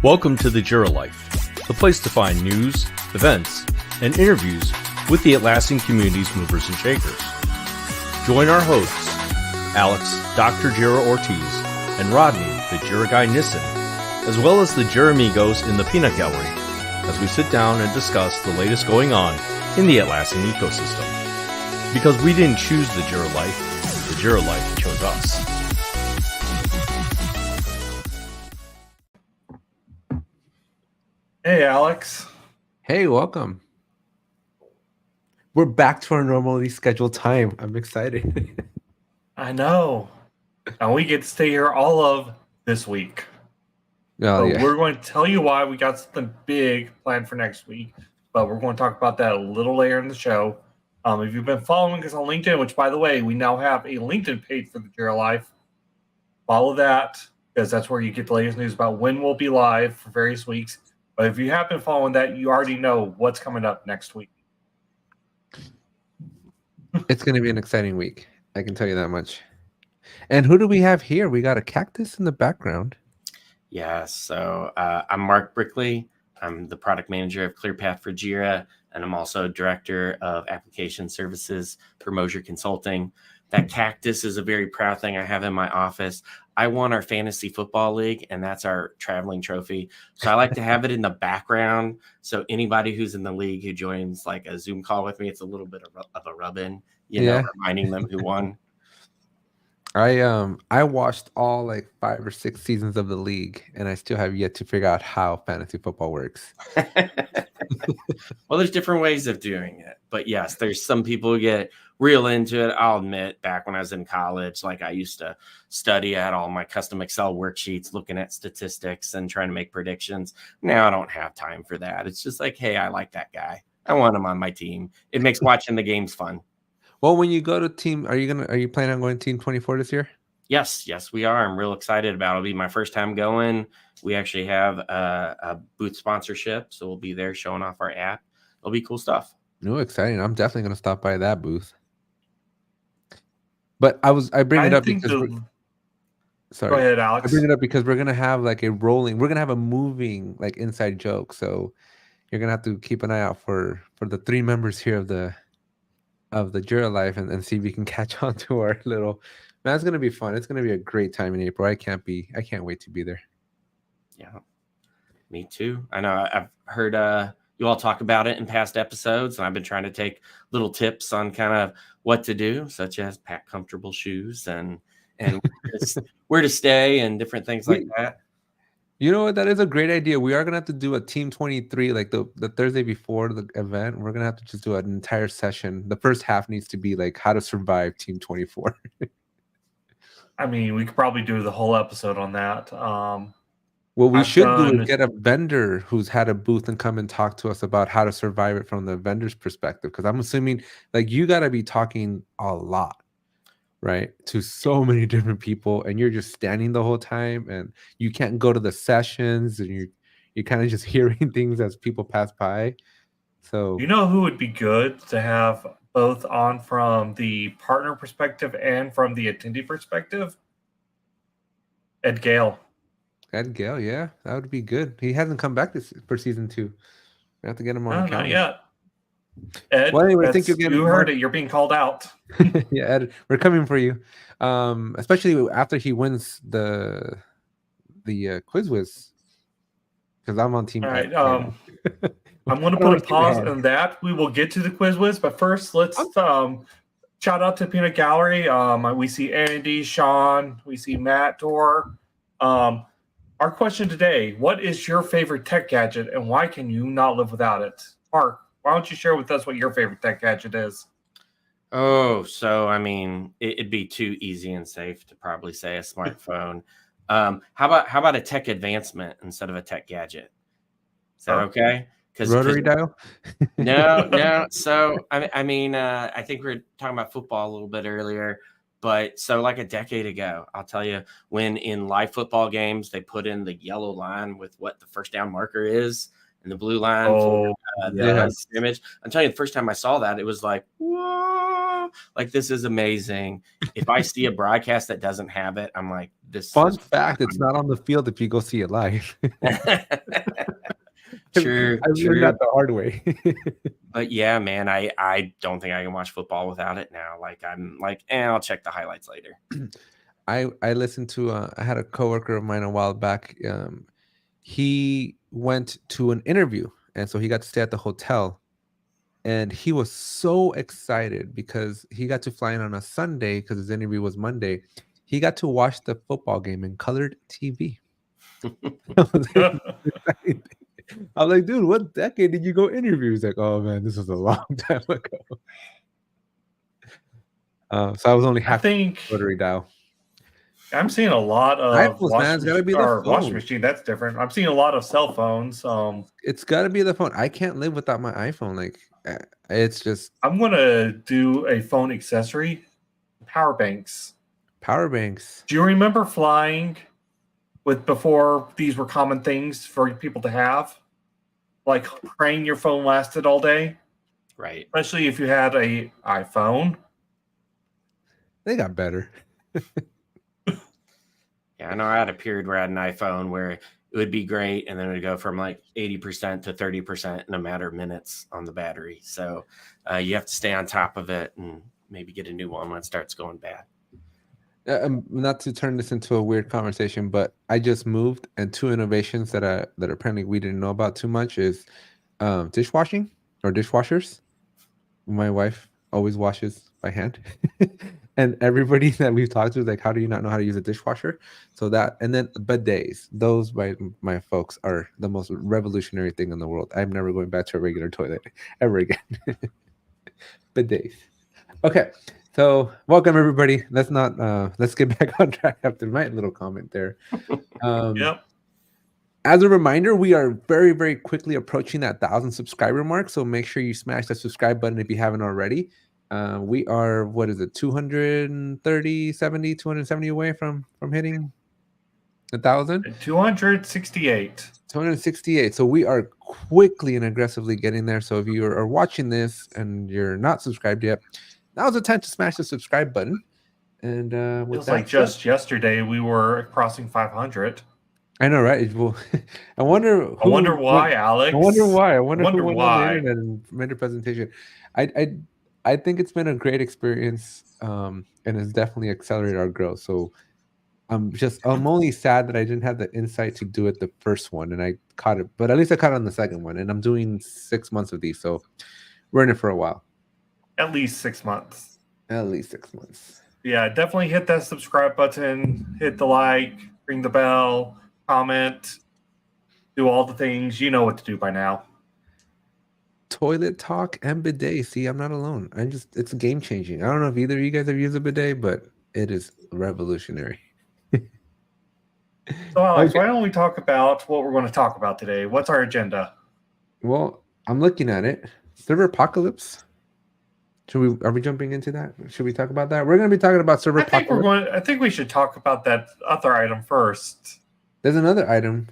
Welcome to the Jira Life, the place to find news, events, and interviews with the Atlassian community's movers and shakers. Join our hosts, Alex, Dr. Jira Ortiz, and Rodney, the Jira Guy Nissen, as well as the Jira Amigos in the Peanut Gallery, as we sit down and discuss the latest going on in the Atlassian ecosystem. Because we didn't choose the Jira Life, the Jira Life chose us. Hey, Alex. Hey, welcome. We're back to our normally scheduled time. I'm excited. I know. And we get to stay here all of this week. Oh, yeah. We're going to tell you why we got something big planned for next week, but we're going to talk about that a little later in the show. If you've been following us on LinkedIn, which, by the way, we now have a LinkedIn page for the Jira Life, follow that because that's where you get the latest news about when we'll be live for various weeks. But if you have been following that, you already know what's coming up next week. It's going to be an exciting week. I can tell you that much. And who do we have here? We got a cactus in the background. Yeah, so I'm Marc Brickley. I'm the product manager of ClearPath for Jira, and I'm also director of application services for Moser Consulting. That cactus is a very proud thing I have in my office. I won our fantasy football league, and that's our traveling trophy. So I like to have it in the background. So anybody who's in the league who joins like a Zoom call with me, it's a little bit of a rub-in, know, reminding them who won. I watched all like 5 or 6 seasons of the league, and I still have yet to figure out how fantasy football works. Well, there's different ways of doing it. But yes, there's some people who get real into it. I'll admit, back when I was in college, like I used to study at all my custom Excel worksheets, looking at statistics and trying to make predictions. Now I don't have time for that. It's just like, hey, I like that guy. I want him on my team. It makes watching the games fun. Well, when you go to team, are you planning on going Team 24 this year? Yes, we are. I'm real excited about it. It'll be my first time going. We actually have a booth sponsorship, so we'll be there showing off our app. It'll be cool stuff. No, exciting. I'm definitely going to stop by that booth. But I bring it up because sorry. Go ahead, Alex. I bring it up because we're going to have like we're going to have a moving like inside joke. So you're going to have to keep an eye out for the 3 members here of the Jira Life and see if we can catch on to our little. Man, it's going to be fun. It's going to be a great time in April. I can't wait to be there. Yeah, me too. I know I've heard you all talk about it in past episodes, and I've been trying to take little tips on kind of what to do, such as pack comfortable shoes and where to stay and different things like that. You know what? That is a great idea. We are going to have to do a Team 23, like the Thursday before the event. We're going to have to just do an entire session. The first half needs to be like how to survive Team 24. I mean, we could probably do the whole episode on that. What we should do is get a vendor who's had a booth and come and talk to us about how to survive it from the vendor's perspective. Because I'm assuming like you got to be talking a lot, right, to so many different people, and you're just standing the whole time, and you can't go to the sessions, and you're kind of just hearing things as people pass by. So you know who would be good to have both on from the partner perspective and from the attendee perspective? Ed Gale. Ed Gale, yeah, that would be good. He hasn't come back for season 2. We have to get him on the calendar. Not yet. Ed, well, anyway, I think you heard it. You're being called out. Yeah, Ed, we're coming for you. Especially after he wins the quiz whiz, because I'm on team. All right. I'm going to put a pause on that. We will get to the quiz whiz, but first, let's shout out to Peanut Gallery. We see Andy, Sean, we see Matt, Dor. Our question today: what is your favorite tech gadget, and why can you not live without it? Mark, why don't you share with us what your favorite tech gadget is? Oh, so I mean, it'd be too easy and safe to probably say a smartphone. How about a tech advancement instead of a tech gadget? Is that okay? Rotary dial? No. So I mean, I think we were talking about football a little bit earlier. But so like a decade ago, I'll tell you, when in live football games, they put in the yellow line with what the first down marker is and the blue line for the scrimmage. I'm telling you, the first time I saw that, it was like, whoa, like this is amazing. If I see a broadcast that doesn't have it, I'm like, Fun fact: it's not on the field if you go see it live. True. I learned that the hard way. But yeah, man, I don't think I can watch football without it now. Like I'm like, I'll check the highlights later. I listened to I had a coworker of mine a while back. He went to an interview, and so he got to stay at the hotel, and he was so excited because he got to fly in on a Sunday because his interview was Monday. He got to watch the football game in colored TV. I was like, dude, what decade did you go interview? He's like, oh man, this was a long time ago. So I was only half rotary dial. I'm seeing a lot of washing machine. That's different. I'm seeing a lot of cell phones. It's got to be the phone. I can't live without my iPhone. Like, it's just. I'm gonna do a phone accessory. Power banks. Power banks. Do you remember flying before these were common things for people to have? Like praying your phone lasted all day? Right. Especially if you had a iPhone. They got better. Yeah, I know I had a period where I had an iPhone where it would be great, and then it would go from like 80% to 30% in a matter of minutes on the battery. So you have to stay on top of it and maybe get a new one when it starts going bad. Not to turn this into a weird conversation, but I just moved, and two innovations that apparently we didn't know about too much is dishwashing or dishwashers. My wife always washes by hand, and everybody that we've talked to is like, how do you not know how to use a dishwasher? So that, and then bidets. Those by my folks are the most revolutionary thing in the world. I'm never going back to a regular toilet ever again. Bidets. Okay. So welcome everybody. Let's get back on track after my little comment there. Yep. As a reminder, we are very, very quickly approaching that 1,000 subscriber mark. So make sure you smash that subscribe button if you haven't already. We are, 270 away from hitting 1,000? 268. 268. So we are quickly and aggressively getting there. So if you are watching this and you're not subscribed yet, now's the time to smash the subscribe button. And with that, just yesterday we were crossing 500. I know, right? Well, I wonder why, Alex. I wonder why. I wonder who went why. on the internet and made a presentation. I think it's been a great experience, and it's definitely accelerated our growth. So I'm only sad that I didn't have the insight to do it the first one, and I caught it. But at least I caught it on the second one, and I'm doing 6 months of these, so we're in it for a while. At least 6 months. At least 6 months. Yeah, definitely hit that subscribe button, hit the like, ring the bell, comment, do all the things. You know what to do by now. Toilet talk and bidet. See, I'm not alone. It's game changing. I don't know if either of you guys have used a bidet, but it is revolutionary. So, Alex, why don't we talk about what we're going to talk about today? What's our agenda? Well, I'm looking at it. Server apocalypse. Are we jumping into that? Should we talk about that? We're going to be talking about server apocalypse. I think we should talk about that other item first. There's another item.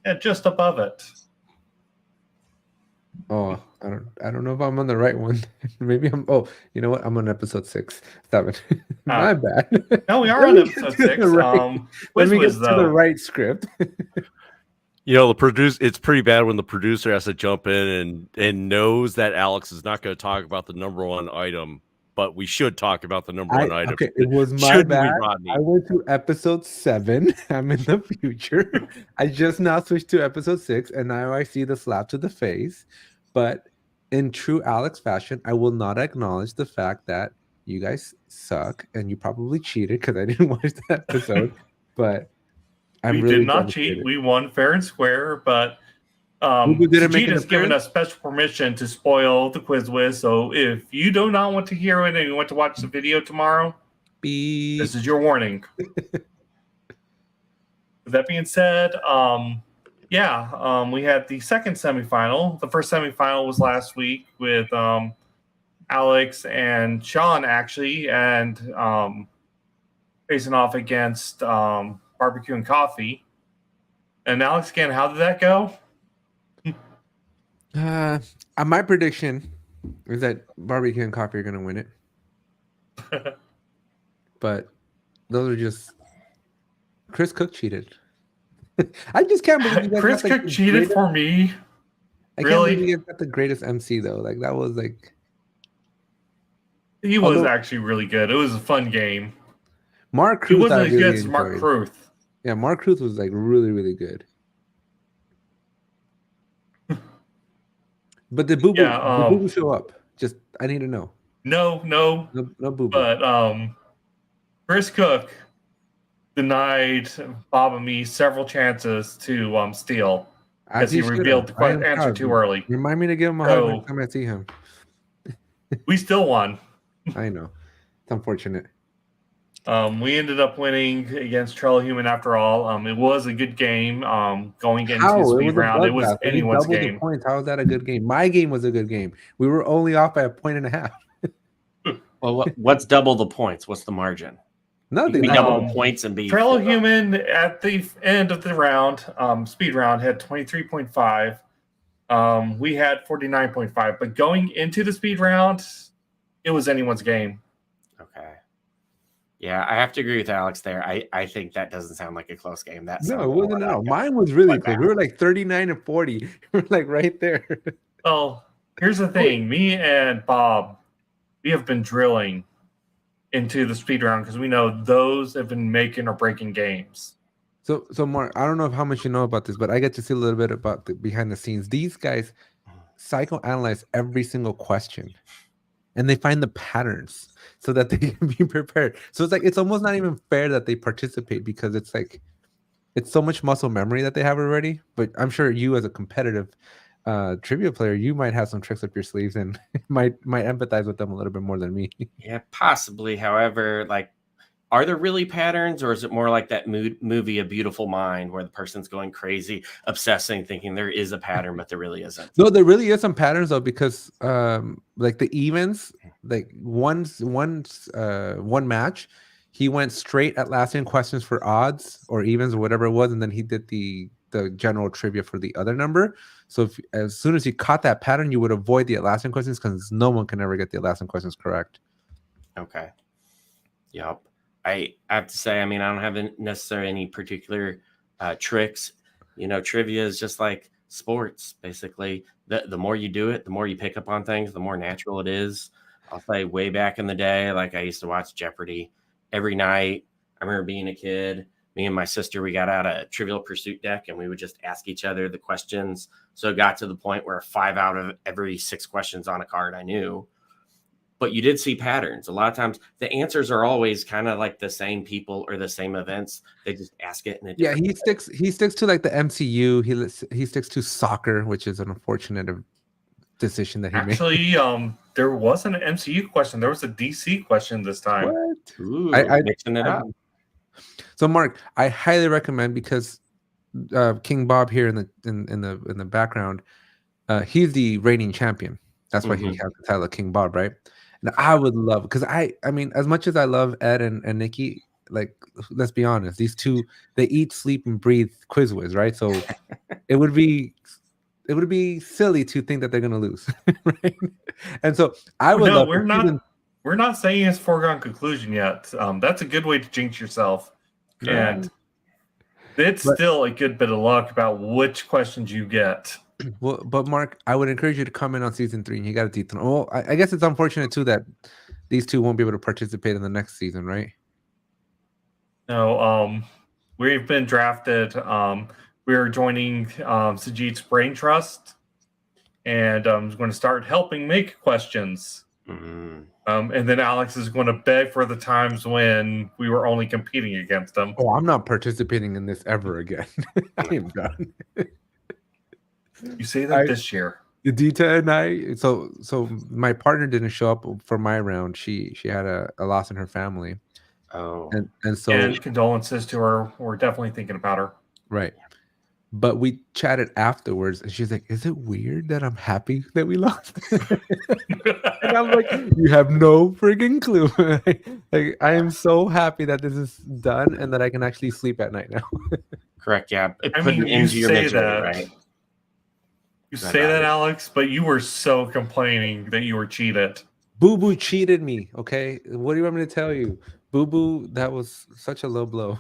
Yeah, just above it. Oh, I don't know if I'm on the right one. Maybe I'm. Oh, you know what? I'm on episode 6, 7. My bad. No, we are on episode 6. Let me get to the right script. You know, it's pretty bad when the producer has to jump in and knows that Alex is not going to talk about the number one item, but we should talk about the number one item. Okay, it was my bad. I went to episode 7. I'm in the future. I just now switched to episode 6, and now I see the slap to the face. But in true Alex fashion, I will not acknowledge the fact that you guys suck, and you probably cheated because I didn't watch the episode. But we did not cheat. We won fair and square, but Vegeta's given us special permission to spoil the quiz whiz. So if you do not want to hear it and you want to watch the video tomorrow, this is your warning. With that being said, we had the second semifinal. The first semifinal was last week with Alex and Sean, actually, and facing off against Barbecue and Coffee. And Alex, again, how did that go? My prediction is that Barbecue and Coffee are going to win it. But those are just Chris Cook cheated. I just can't believe you guys Chris got, like, Cook cheated for me. I can't believe you guys got the greatest MC though. Like that was like he was actually really good. It was a fun game. Mark Kruth, he wasn't as really good as Mark Kruth. Yeah, Mark Kruth was like really, really good. But did Boo Boo show up? Just I need to know. No Boo Boo. But Chris Cook denied Bob and me several chances to steal because he revealed the answer too early. Remind me to give him a hug next time I see him. We still won. I know. It's unfortunate. We ended up winning against Trello Human after all. It was a good game. Going into the speed round, it was anyone's game. Points. How was that a good game? My game was a good game. We were only off by 1.5 points. Well, what's double the points? What's the margin? Nothing. We double points and be Trello Human at the end of the round, speed round, had 23.5. We had 49.5. But going into the speed round, it was anyone's game. Okay. Yeah, I have to agree with Alex there. I think that doesn't sound like a close game. No, it wasn't. No, mine was really close. We were like 39 and 40. We were like right there. Well, here's the thing. Me and Bob, we have been drilling into the speed round because we know those have been making or breaking games. So Mark, I don't know how much you know about this, but I get to see a little bit about the behind the scenes. These guys psychoanalyze every single question, and they find the patterns so that they can be prepared. So it's like it's almost not even fair that they participate because it's like it's so much muscle memory that they have already. But I'm sure you, as a competitive trivia player, you might have some tricks up your sleeves and might empathize with them a little bit more than me. Yeah, possibly. However, like, are there really patterns, or is it more like that movie A Beautiful Mind, where the person's going crazy, obsessing, thinking there is a pattern, but there really isn't? No, there really is some patterns though, because like the evens, like one match, he went straight Atlassian questions for odds or evens or whatever it was, and then he did the general trivia for the other number. So as soon as you caught that pattern, you would avoid the Atlassian questions because no one can ever get the Atlassian questions correct. Okay. Yep. I have to say, I mean, I don't have necessarily any particular tricks. You know, trivia is just like sports, basically. The more you do it, the more you pick up on things, the more natural it is. I'll say way back in the day, like I used to watch Jeopardy every night. I remember being a kid. Me and my sister, we got out a Trivial Pursuit deck and we would just ask each other the questions. So it got to the point where 5 out of every 6 questions on a card I knew. But you did see patterns. A lot of times the answers are always kind of like the same people or the same events. They just ask it in a different way. He sticks to like the MCU. He sticks to soccer, which is an unfortunate decision that he made. Actually, there wasn't an MCU question. There was a DC question this time. What? Ooh, mixing it up. So Mark, I highly recommend, because King Bob here in the background, he's the reigning champion. That's why he has the title of King Bob, right? And I would love, because I mean, as much as I love Ed and Nikki, like, let's be honest, these two, they eat, sleep, and breathe QuizWiz, right? So it would be silly to think that they're gonna lose, right? And so I would love. We're not saying it's foregone conclusion yet. That's a good way to jinx yourself. And it's still a good bit of luck about which questions you get. Well, but Mark, I would encourage you to come in on season 3, and you got to dethrone. Well, I guess it's unfortunate too that these two won't be able to participate in the next season, right? No, we've been drafted. We're joining Sajid's Brain Trust, and I'm going to start helping make questions. And then Alex is going to beg for the times when we were only competing against him. Oh, I'm not participating in this ever again. I am done. You say that this year. Dita and I. So my partner didn't show up for my round. She had a loss in her family. Oh, and so condolences to her. We're definitely thinking about her. Right. But we chatted afterwards, and she's like, "Is it weird that I'm happy that we lost?" And I'm like, "You have no friggin' clue." Like, I am so happy that this is done and that I can actually sleep at night now. Correct. Yeah. I mean, you say that, right? You say that, Alex, but you were so complaining that you were cheated. Boo Boo cheated me. Okay, what do you want me to tell you? Boo Boo, that was such a low blow.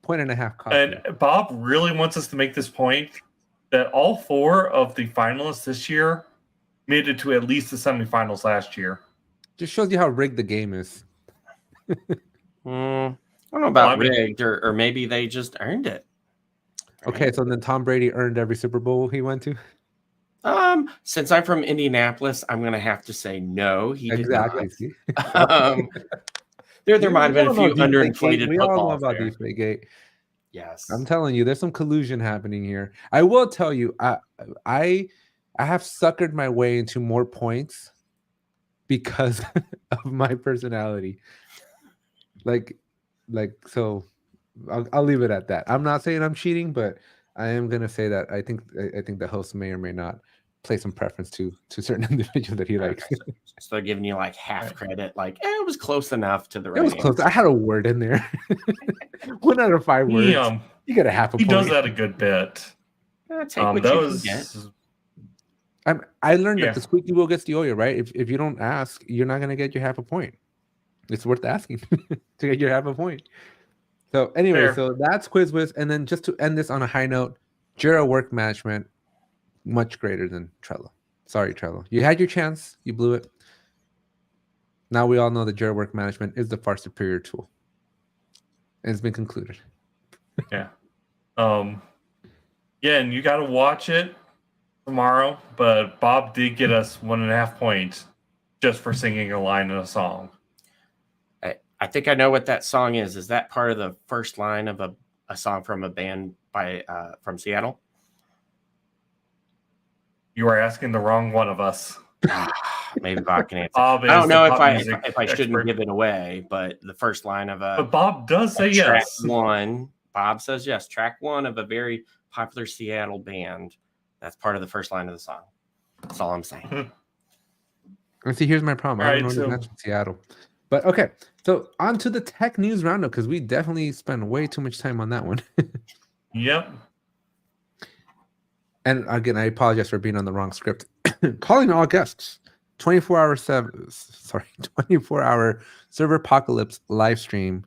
1.5 coffee. And Bob really wants us to make this point that all 4 of the finalists this year made it to at least the semifinals last year. Just shows you how rigged the game is. I don't know about rigged, or maybe they just earned it. Okay, so then Tom Brady earned every Super Bowl he went to? Since I'm from Indianapolis, I'm going to have to say no, he exactly. did not. There might have been a few underinflated we footballs all know about there. Deflategate. Yes. I'm telling you, there's some collusion happening here. I will tell you, I have suckered my way into more points because of my personality. Like so I'll leave it at that. I'm not saying I'm cheating, but I am gonna say that I think the host may or may not play some preference to certain individuals that he likes. So they're giving you like half credit, like it was close enough to the right. It was close. I had a word in there. 1 out of 5 words. You get a half a point. He does that a good bit. I learned that the squeaky wheel gets the oil, right? If you don't ask, you're not gonna get your half a point. It's worth asking to get your half a point. So anyway, so that's QuizWiz, and then just to end this on a high note, Jira work management much greater than Trello. Sorry, Trello. You had your chance, you blew it. Now we all know that Jira work management is the far superior tool, and it's been concluded. Yeah, and you got to watch it tomorrow. But Bob did get us 1.5 points just for singing a line in a song. I think I know what that song is. Is that part of the first line of a song from a band from Seattle? You are asking the wrong one of us. Maybe Bob can answer. I don't know if I shouldn't give it away, but the first line of But Bob does say track yes. One. Bob says yes. Track 1 of a very popular Seattle band. That's part of the first line of the song. That's all I'm saying. And see, here's my problem. I don't know if that's Seattle. But okay, so on to the tech news roundup, because we definitely spent way too much time on that one. Yep. And again, I apologize for being on the wrong script. Calling all guests. 24-hour server apocalypse live stream.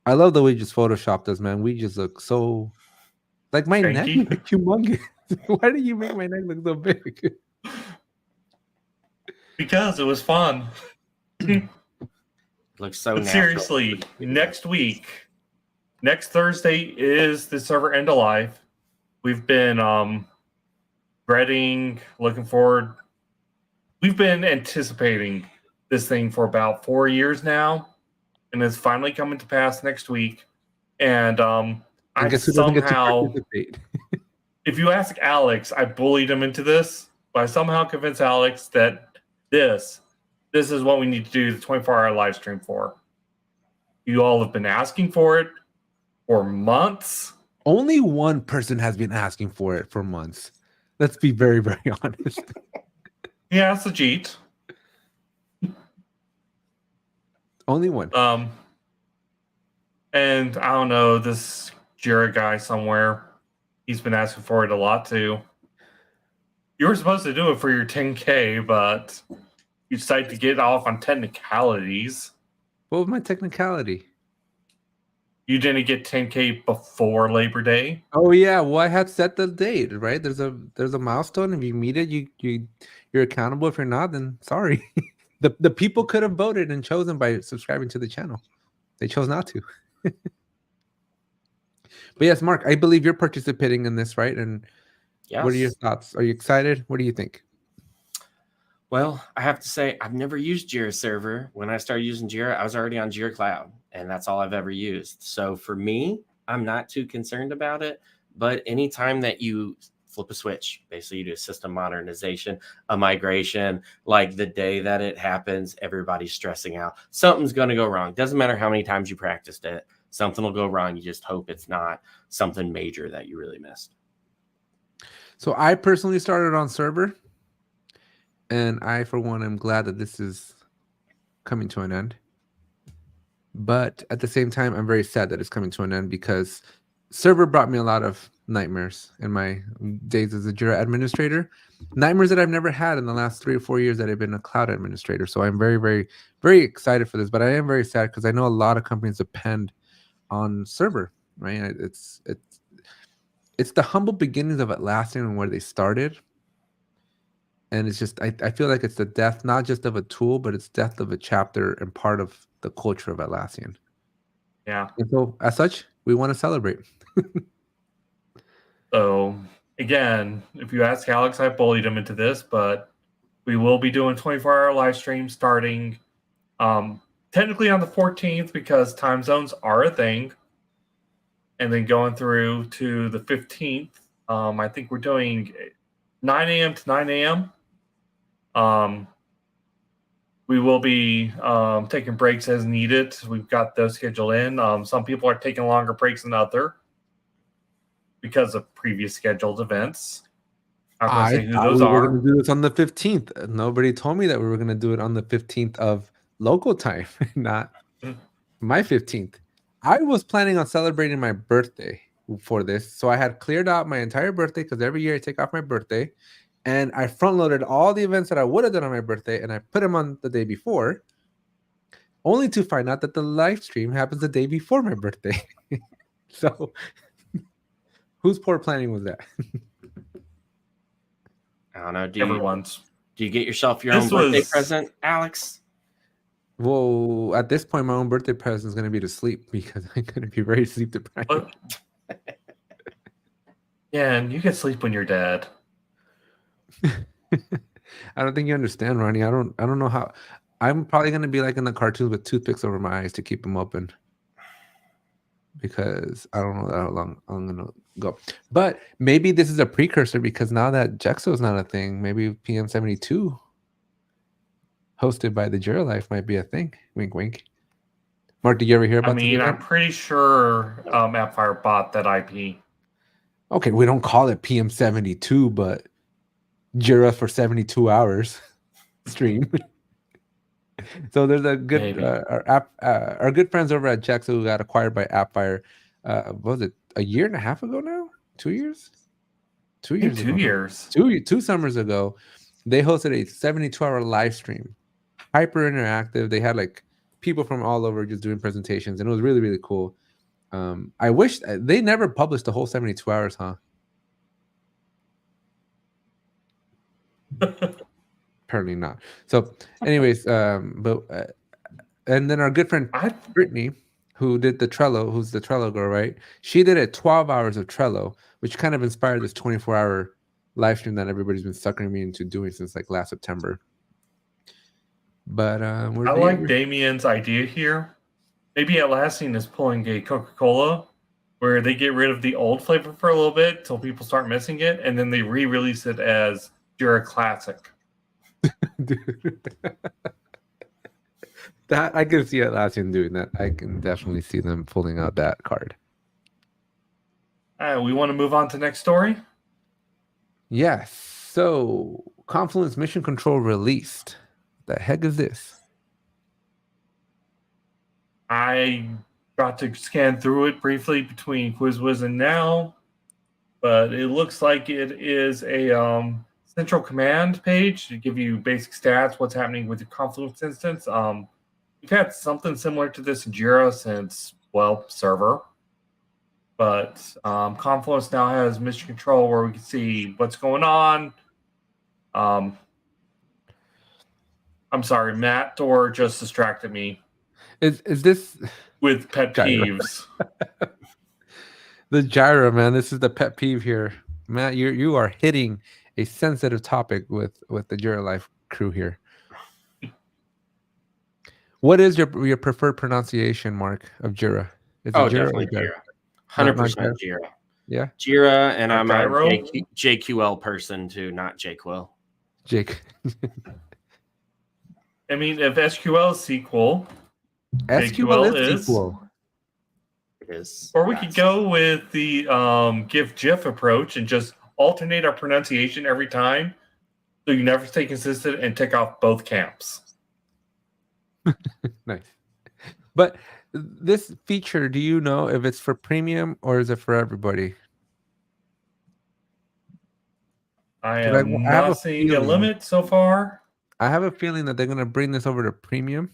I love the way you just photoshopped us, man. We just look so like my neck look humongous. Why do you make my neck look so big? Because it was fun. Looks so natural. Seriously, next Thursday is the server end of life. We've been dreading, looking forward. We've been anticipating this thing for about 4 years now, and it's finally coming to pass next week. And I guess who doesn't get to participate? If you ask Alex, I bullied him into this, but I somehow convinced Alex that this is what we need to do the 24-hour live stream for. You all have been asking for it for months. Only one person has been asking for it for months. Let's be very, very honest. Yeah, it's Ajit. Only one. And I don't know, this Jira guy somewhere, he's been asking for it a lot too. You were supposed to do it for your 10K, but you decided to get off on technicalities. What was my technicality? You didn't get 10K before Labor Day. Oh yeah, well I had set the date, right? There's a milestone. If you meet it, you're accountable. If you're not, then sorry. The people could have voted and chosen by subscribing to the channel. They chose not to. But yes, Mark, I believe you're participating in this, right? And yes. What are your thoughts? Are you excited? What do you think? Well, I have to say, I've never used Jira Server. When I started using Jira, I was already on Jira Cloud, and that's all I've ever used. So for me, I'm not too concerned about it. But anytime that you flip a switch, basically you do a system modernization, a migration, like the day that it happens, everybody's stressing out. Something's going to go wrong. Doesn't matter how many times you practiced it. Something will go wrong. You just hope it's not something major that you really missed. So I personally started on server. And I, for one, am glad that this is coming to an end. But at the same time, I'm very sad that it's coming to an end because server brought me a lot of nightmares in my days as a Jira administrator. Nightmares that I've never had in the last 3 or 4 years that I've been a cloud administrator. So I'm very, very, very excited for this. But I am very sad because I know a lot of companies depend on server, right? It's the humble beginnings of Atlassian and where they started. And it's just, I feel like it's the death, not just of a tool, but it's death of a chapter and part of the culture of Atlassian. Yeah. And so as such, we want to celebrate. So again, if you ask Alex, I bullied him into this, but we will be doing 24-hour live streams starting technically on the 14th because time zones are a thing. And then going through to the 15th, I think we're doing 9 a.m. to 9 a.m. We will be taking breaks as needed. We've got those scheduled in. Some people are taking longer breaks than others because of previous scheduled events. I thought we were going to do this on the 15th. Nobody told me that we were going to do it on the 15th of local time, not my 15th. I was planning on celebrating my birthday for this. So I had cleared out my entire birthday because every year I take off my birthday. And I front-loaded all the events that I would have done on my birthday, and I put them on the day before, only to find out that the live stream happens the day before my birthday. So whose poor planning was that? I don't know. Everyone's. Do you get yourself your own birthday present, Alex? Well, at this point, my own birthday present is going to be to sleep because I'm going to be very sleep deprived. Yeah, and you can sleep when you're dead. I don't think you understand, Ronnie. I don't know how. I'm probably going to be like in the cartoons with toothpicks over my eyes to keep them open because I don't know how long I'm going to go. But maybe this is a precursor because now that Jexo is not a thing, maybe PM72 hosted by the Jira Life might be a thing. Wink, wink. Mark, did you ever hear about this? I'm pretty sure AppFire bought that IP. Okay, we don't call it PM72, but Jira for 72 hours stream. So there's a good our good friends over at Jexo who got acquired by AppFire. Was it a year and a half ago now? 2 years? 2 years. 2 years. Two summers ago, they hosted a 72-hour live stream, hyper interactive. They had like people from all over just doing presentations, and it was really, really cool. I wish they never published the whole 72 hours, huh? Apparently not. So, anyways, and then our good friend Brittany, who did the Trello, who's the Trello girl, right? She did it 12 hours of Trello, which kind of inspired this 24-hour live stream that everybody's been sucking me into doing since like last September. But I like Damien's idea here. Maybe Atlassian is pulling a Coca-Cola where they get rid of the old flavor for a little bit till people start missing it, and then they re-release it as Jira Classic. That I can see Atlassian doing that. I can definitely see them pulling out that card. We want to move on to the next story? Yes. So Confluence Mission Control released. What the heck is this? I got to scan through it briefly between QuizWiz and now, but it looks like it is a central command page to give you basic stats, what's happening with your Confluence instance. We've had something similar to this in Jira since, Server. But Confluence now has mission control where we can see what's going on. I'm sorry, Matt Dorr just distracted me. Is this with pet peeves? The Jira, man. This is the pet peeve here, Matt. You are hitting a sensitive topic with the Jira Life crew here. What is your preferred pronunciation, Mark, of Jira? Is it Jira definitely Jira. 100% Jira. Yeah, Jira, and I'm a JQL person too, not JQuil. Jake. I mean, if SQL is SQL, SQL is SQL. It is. Or we could go with the GIF approach and just alternate our pronunciation every time, so you never stay consistent and tick off both camps. Nice. But this feature, do you know if it's for premium or is it for everybody? I am not seeing a limit so far. I have a feeling that they're going to bring this over to premium.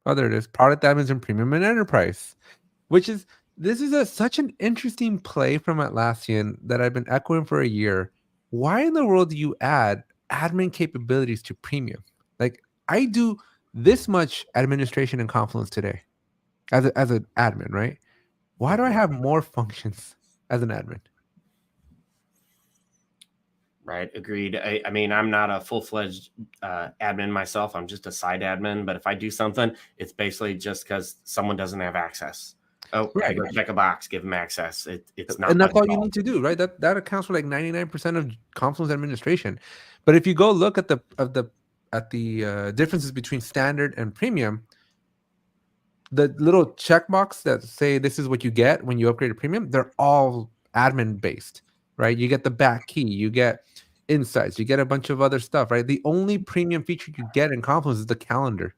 Oh, there it is. Product admins in premium and enterprise, this is such an interesting play from Atlassian that I've been echoing for a year. Why in the world do you add admin capabilities to premium? Like, I do this much administration in Confluence today as an admin, right? Why do I have more functions as an admin? Right. Agreed. I mean, I'm not a full-fledged admin myself. I'm just a side admin. But if I do something, it's basically just because someone doesn't have access. Oh, right. Go check a box, give them access. It's not. And that's all you need to do, right? That accounts for like 99% of Confluence administration. But if you go look at the differences between standard and premium, the little checkbox that say this is what you get when you upgrade to premium, they're all admin based, right? You get the back key, you get insights, you get a bunch of other stuff, right? The only premium feature you get in Confluence is the calendar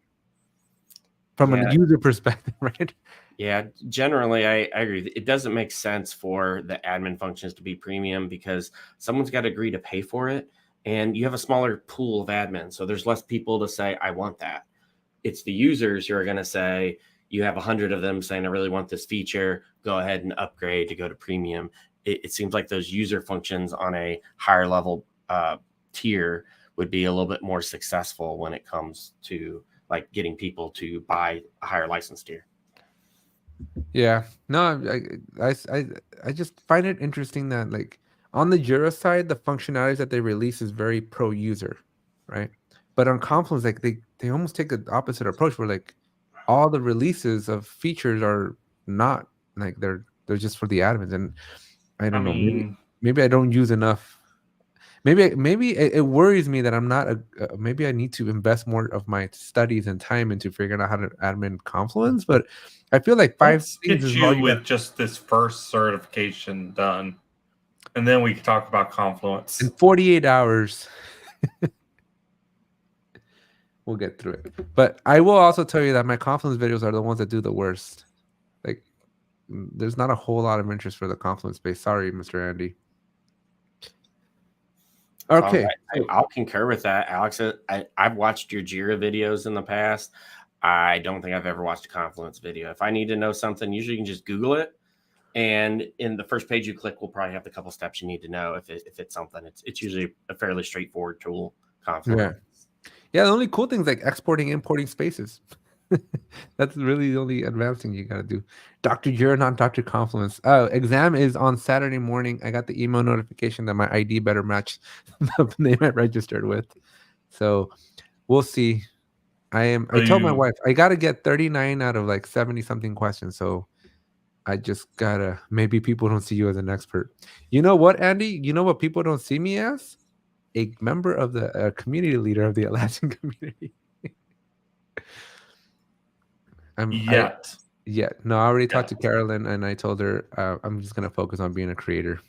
from a user perspective, right? Yeah, generally, I agree. It doesn't make sense for the admin functions to be premium because someone's got to agree to pay for it. And you have a smaller pool of admins. So there's less people to say, I want that. It's the users who are going to say, you have 100 of them saying, I really want this feature. Go ahead and upgrade to go to premium. It seems like those user functions on a higher level tier would be a little bit more successful when it comes to like getting people to buy a higher license tier. Yeah, no, I just find it interesting that like on the Jira side, the functionalities that they release is very pro user, right? But on Confluence, like they almost take the opposite approach where like all the releases of features are not like they're just for the admins, and I don't know, maybe I don't use enough. Maybe it worries me that I'm not maybe I need to invest more of my studies and time into figuring out how to admin Confluence, but I feel like Let's get you with just this first certification done, and then we can talk about Confluence. In 48 hours, we'll get through it. But I will also tell you that my Confluence videos are the ones that do the worst. Like, there's not a whole lot of interest for the Confluence space. Sorry, Mr. Andy. Okay. I'll concur with that, Alex. I've watched your Jira videos in the past. I don't think I've ever watched a Confluence video. If I need to know something, usually you can just Google it. And in the first page you click, will probably have the couple steps you need to know if it's something. It's usually a fairly straightforward tool, Confluence. Yeah, the only cool thing is like exporting, importing spaces. That's really the only advanced thing you got to do. Dr. Jira, not Dr. Confluence. Exam is on Saturday morning. I got the email notification that my ID better match the name I registered with. So we'll see. I told my wife I got to get 39 out of like 70 something questions. So I just gotta, maybe people don't see you as an expert. You know what, Andy? You know what people don't see me as? A member of the community leader of the Atlassian community. No, I already talked to Carolyn and I told her I'm just gonna focus on being a creator.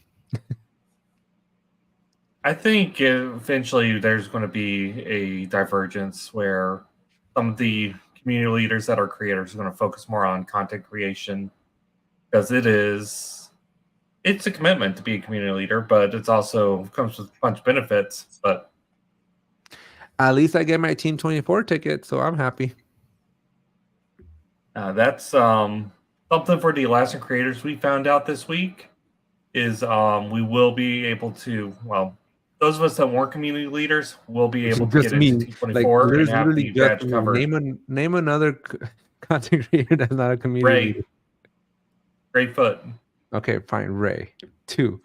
I think eventually there's going to be a divergence where some of the community leaders that are creators are going to focus more on content creation, because it's a commitment to be a community leader, but it's also comes with a bunch of benefits. But at least I get my Team 24 ticket, so I'm happy. That's something for the Atlassian creators we found out this week is we will be able to, well, those of us that weren't community leaders will be able to get into T24 and have the badge covered. Name another content creator that's not a community leader. Ray Foot. Okay, fine. Ray. 2.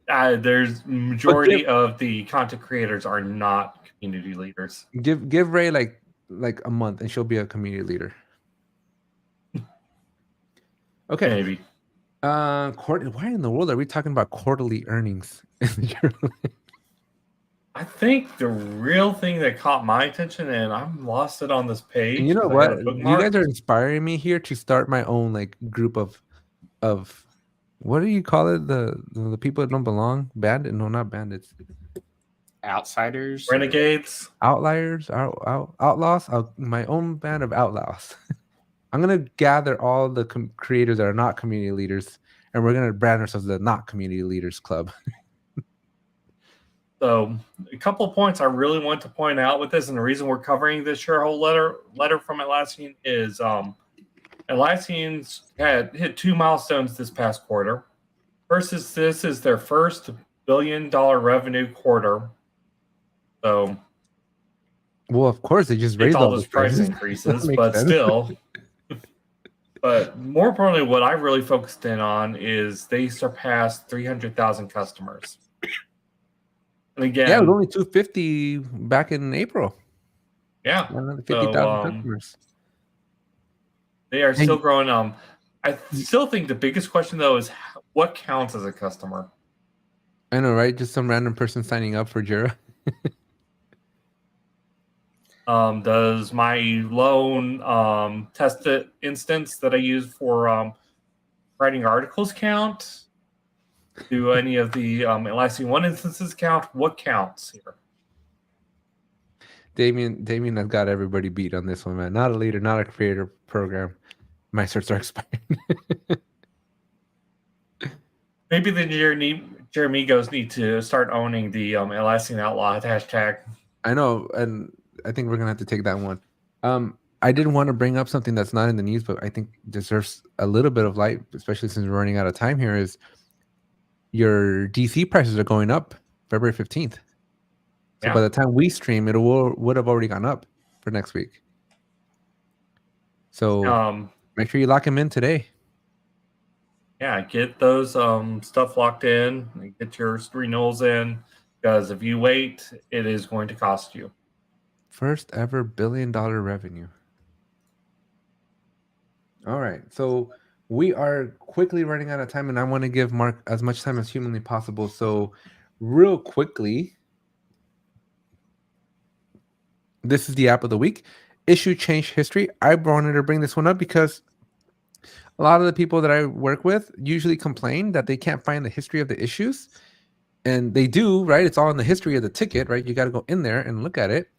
There's majority of the content creators are not community leaders. Give Ray like a month and she'll be a community leader. Okay. Maybe. Why in the world are we talking about quarterly earnings? I think the real thing that caught my attention, and I'm lost it on this page. And you know what? You guys are inspiring me here to start my own like group of what do you call it? The people that don't belong? Bandit? No, not bandits. Outsiders, renegades, outliers, outlaws. My own band of outlaws. I'm gonna gather all the creators that are not community leaders, and we're gonna brand ourselves the Not Community Leaders Club. So a couple of points I really want to point out with this, and the reason we're covering this shareholder letter from Atlassian is Atlassian's had hit 2 milestones this past quarter. First is this is their first $1 billion revenue quarter. So, well, of course, they just it's raised all all those the price prices. increases, Makes but sense. still. But more importantly, what I really focused in on is they surpassed 300,000 customers. And again, Yeah, it was only 250 back in April. Yeah, Another 50,000 customers. They are still growing. I still think the biggest question though is what counts as a customer. I know, right? Just some random person signing up for Jira. Does my lone tested instance that I use for writing articles count? Do any of the Atlassian One instances count? What counts here? Damien has got everybody beat on this one, man. Not a leader, not a creator program. My certs are expired. Maybe the Jeremigos need to start owning the Atlassian Outlaw hashtag. I know, and I think we're gonna have to take that one. I did want to bring up something that's not in the news, but I think deserves a little bit of light, especially since we're running out of time here. Is your DC prices are going up February 15th. So by the time we stream, it would have already gone up for next week. So make sure you lock them in today. Yeah, get those stuff locked in, get your renewals in, because if you wait, it is going to cost you. First ever $1 billion revenue. All right, so we are quickly running out of time, and I want to give Mark as much time as humanly possible. So real quickly, this is the app of the week. Issue change history. I wanted to bring this one up because a lot of the people that I work with usually complain that they can't find the history of the issues. And they do, right? It's all in the history of the ticket, right? You got to go in there and look at it.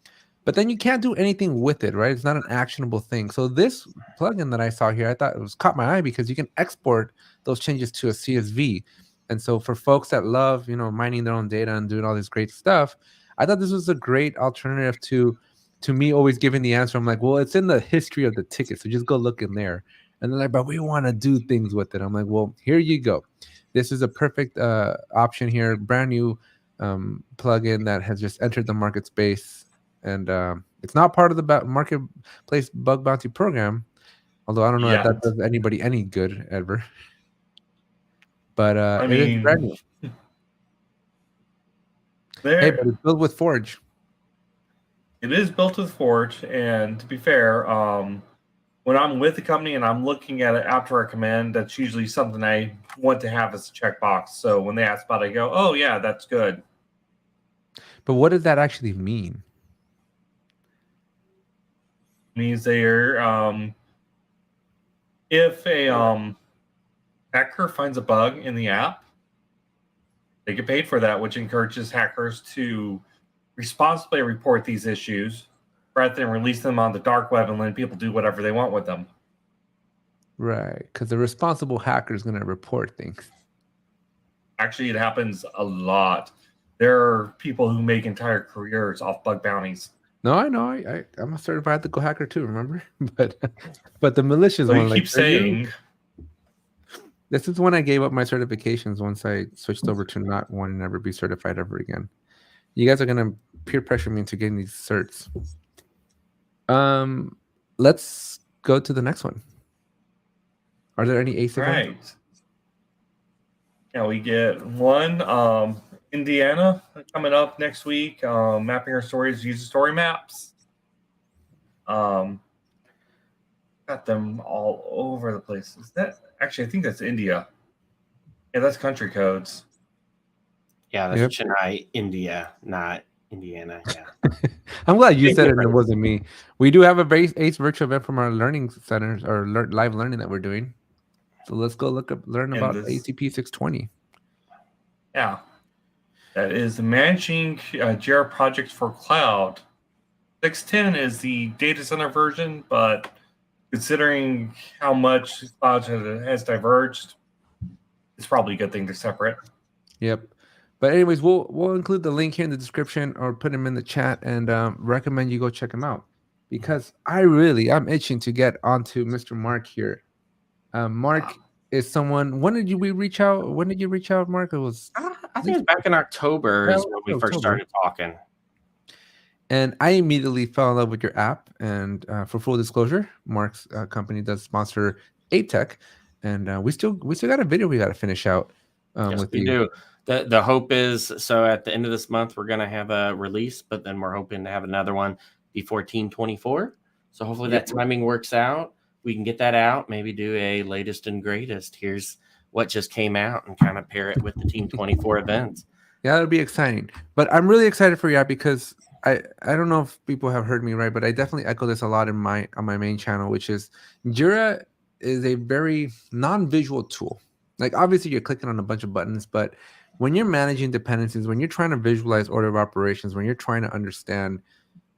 But then you can't do anything with it, right? It's not an actionable thing. So this plugin that I saw here, I thought it was caught my eye because you can export those changes to a CSV. And so for folks that love, mining their own data and doing all this great stuff, I thought this was a great alternative to me always giving the answer. I'm like, well, it's in the history of the ticket, so just go look in there. And they're like, but we want to do things with it. I'm like, well, here you go. This is a perfect option here, brand new plugin that has just entered the market space. And it's not part of the marketplace bug bounty program, although I don't know if that does anybody any good ever. But it is brand new. Hey, but it's built with Forge. It is built with Forge, and to be fair, when I'm with the company and I'm looking at an app to recommend, that's usually something I want to have as a checkbox. So when they ask about it, I go, oh, yeah, that's good. But what does that actually mean? It means they're, if a hacker finds a bug in the app, they get paid for that, which encourages hackers to responsibly report these issues rather than release them on the dark web and let people do whatever they want with them. Right, because the responsible hacker is going to report things. Actually, it happens a lot. There are people who make entire careers off bug bounties. No, I know. I'm a certified ethical hacker too, remember? but the malicious so one, you keep saying. This is when I gave up my certifications once I switched over to not wanting to ever be certified ever again. You guys are going to peer pressure me into getting these certs. Let's go to the next one. Are there any ACE events? Right. Yeah, we get one. Indiana coming up next week. Mapping our stories, user story maps. Got them all over the place. Is that actually? I think that's India. Yeah, that's country codes. Yeah, that's Chennai, India, not Indiana. Yeah. I'm glad you said it and it wasn't me. We do have a ACE virtual event from our learning centers or live learning that we're doing. So let's go learn about ACP 620. Yeah. That is managing Jira projects for cloud. 610 is the data center version, but considering how much cloud has diverged, it's probably a good thing to separate. Yep. But anyways, we'll include the link here in the description or put them in the chat, and recommend you go check them out, because I'm itching to get onto Mr. Mark here. Mark is someone. When did you reach out? When did you reach out, Mark? It was I think it was back in October is when we first started talking. And I immediately fell in love with your app. And for full disclosure, Mark's company does sponsor ATech, and we still got a video we got to finish out. Yes, with we do. The hope is, so at the end of this month, we're going to have a release, but then we're hoping to have another one before Team 24. So hopefully that timing works out. We can get that out, maybe do a latest and greatest. Here's what just came out, and kind of pair it with the Team 24 event. Yeah, that'll be exciting. But I'm really excited for you because I don't know if people have heard me right, but I definitely echo this a lot on my main channel, which is Jira is a very non-visual tool. Like, obviously you're clicking on a bunch of buttons, but when you're managing dependencies, when you're trying to visualize order of operations, when you're trying to understand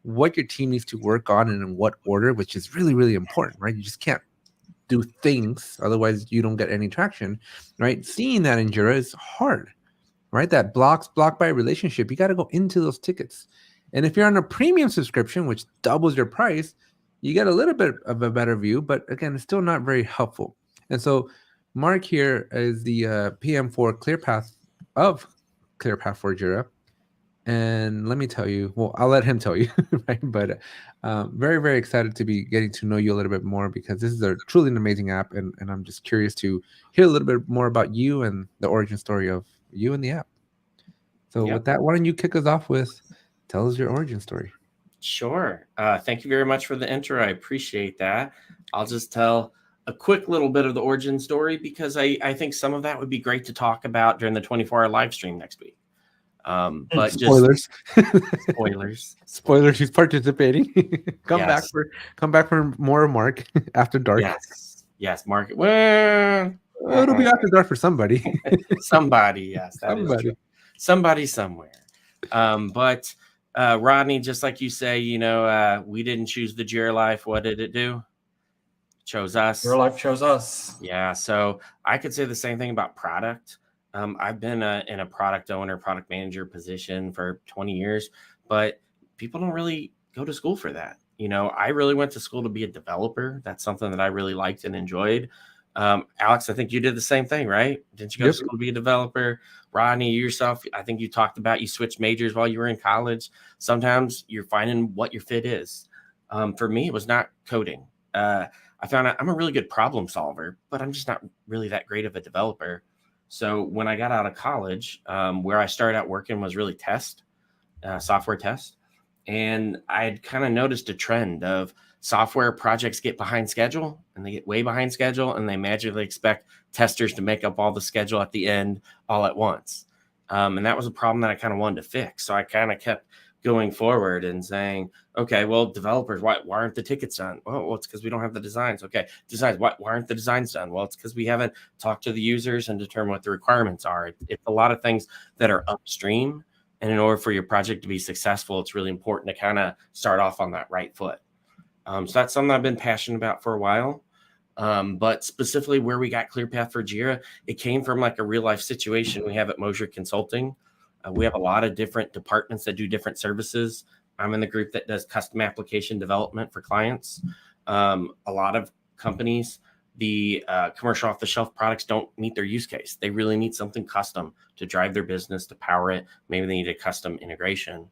what your team needs to work on and in what order, which is really, really important, right? You just can't do things, otherwise you don't get any traction, right? Seeing that in Jira is hard, right? That block by relationship, you got to go into those tickets. And if you're on a premium subscription, which doubles your price, you get a little bit of a better view, but again, it's still not very helpful. And so Mark here is the PM for ClearPath for Jira. And let me tell you, well, I'll let him tell you, right? But very, very excited to be getting to know you a little bit more, because this is a truly an amazing app. And I'm just curious to hear a little bit more about you and the origin story of you and the app. So with that, why don't you kick us off with, tell us your origin story. Sure. Thank you very much for the intro. I appreciate that. I'll just tell a quick little bit of the origin story, because I think some of that would be great to talk about during the 24-hour live stream next week. But spoilers. Spoilers. He's participating. Come back for more Mark after dark. Yes, Mark. Well, it'll be after dark for somebody. Somebody, yes, that is true. Somebody somewhere. But Rodney, just like you say, we didn't choose the Jira life. What did it do? Chose us. Your life chose us. Yeah. So I could say the same thing about product. I've been in a product owner, product manager position for 20 years, but people don't really go to school for that. I really went to school to be a developer. That's something that I really liked and enjoyed. Alex, I think you did the same thing, right? Didn't you go to school to be a developer? Rodney, you yourself, I think you talked about you switched majors while you were in college. Sometimes you're finding what your fit is. For me, it was not coding. I found out I'm a really good problem solver, but I'm just not really that great of a developer. So when I got out of college, where I started out working was really software test. And I had kind of noticed a trend of software projects get behind schedule, and they get way behind schedule, and they magically expect testers to make up all the schedule at the end all at once. And that was a problem that I kind of wanted to fix. So I kind of kept going forward and saying, okay, well, developers, why aren't the tickets done? Well, it's because we don't have the designs. Okay, designs, why aren't the designs done? Well, it's because we haven't talked to the users and determined what the requirements are. It's a lot of things that are upstream. And in order for your project to be successful, it's really important to kind of start off on that right foot. So that's something I've been passionate about for a while. But specifically where we got ClearPath for Jira, it came from like a real life situation we have at Moser Consulting. We have a lot of different departments that do different services. I'm in the group that does custom application development for clients. A lot of companies, the commercial off-the-shelf products don't meet their use case. They really need something custom to drive their business, to power it. Maybe they need a custom integration.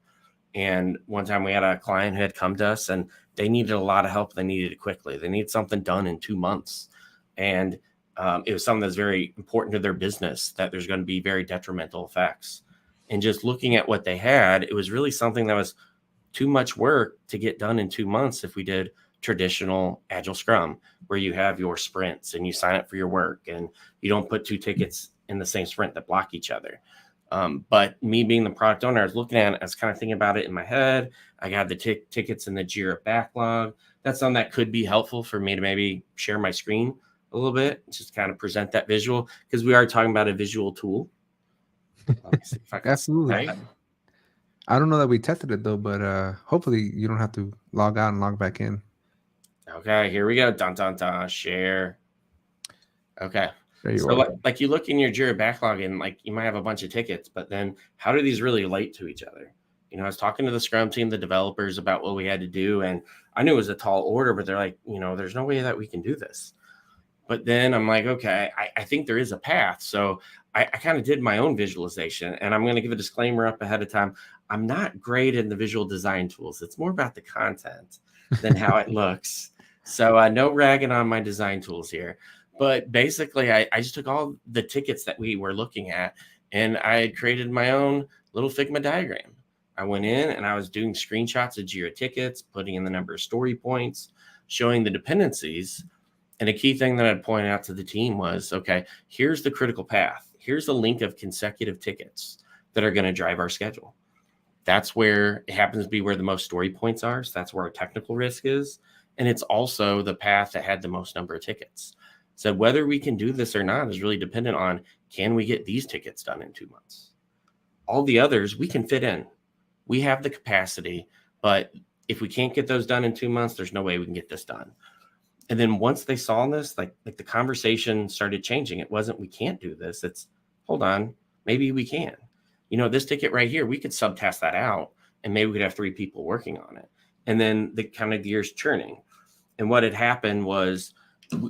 And one time we had a client who had come to us and they needed a lot of help. They needed it quickly. They needed something done in 2 months. And it was something that's very important to their business, that there's going to be very detrimental effects. And just looking at what they had, it was really something that was too much work to get done in 2 months if we did traditional Agile Scrum, where you have your sprints and you sign up for your work and you don't put 2 tickets in the same sprint that block each other. But me being the product owner, I was looking at it, I was kind of thinking about it in my head. I got the tickets in the Jira backlog. That's something that could be helpful for me to maybe share my screen a little bit, just kind of present that visual, because we are talking about a visual tool. Let me see if I can Absolutely. I don't know that we tested it though, but hopefully you don't have to log out and log back in. Okay, here we go. Dun, dun, dun. Share. Okay. So like you look in your Jira backlog and like you might have a bunch of tickets, but then how do these really relate to each other? I was talking to the Scrum team, the developers, about what we had to do. And I knew it was a tall order, but they're like, there's no way that we can do this. But then I'm like, okay, I think there is a path. So I kind of did my own visualization, and I'm going to give a disclaimer up ahead of time. I'm not great in the visual design tools. It's more about the content than how it looks. So no ragging on my design tools here. But basically, I just took all the tickets that we were looking at, and I had created my own little Figma diagram. I went in and I was doing screenshots of Jira tickets, putting in the number of story points, showing the dependencies. And a key thing that I'd point out to the team was, okay, here's the critical path. Here's the link of consecutive tickets that are going to drive our schedule. That's where it happens to be where the most story points are. So that's where our technical risk is. And it's also the path that had the most number of tickets. So whether we can do this or not is really dependent on, can we get these tickets done in 2 months? All the others we can fit in. We have the capacity, but if we can't get those done in 2 months, there's no way we can get this done. And then once they saw this, like the conversation started changing. It wasn't, we can't do this. It's, hold on, maybe we can. This ticket right here, we could subtask that out, and maybe we could have 3 people working on it. And then the kind of gears churning. And what had happened was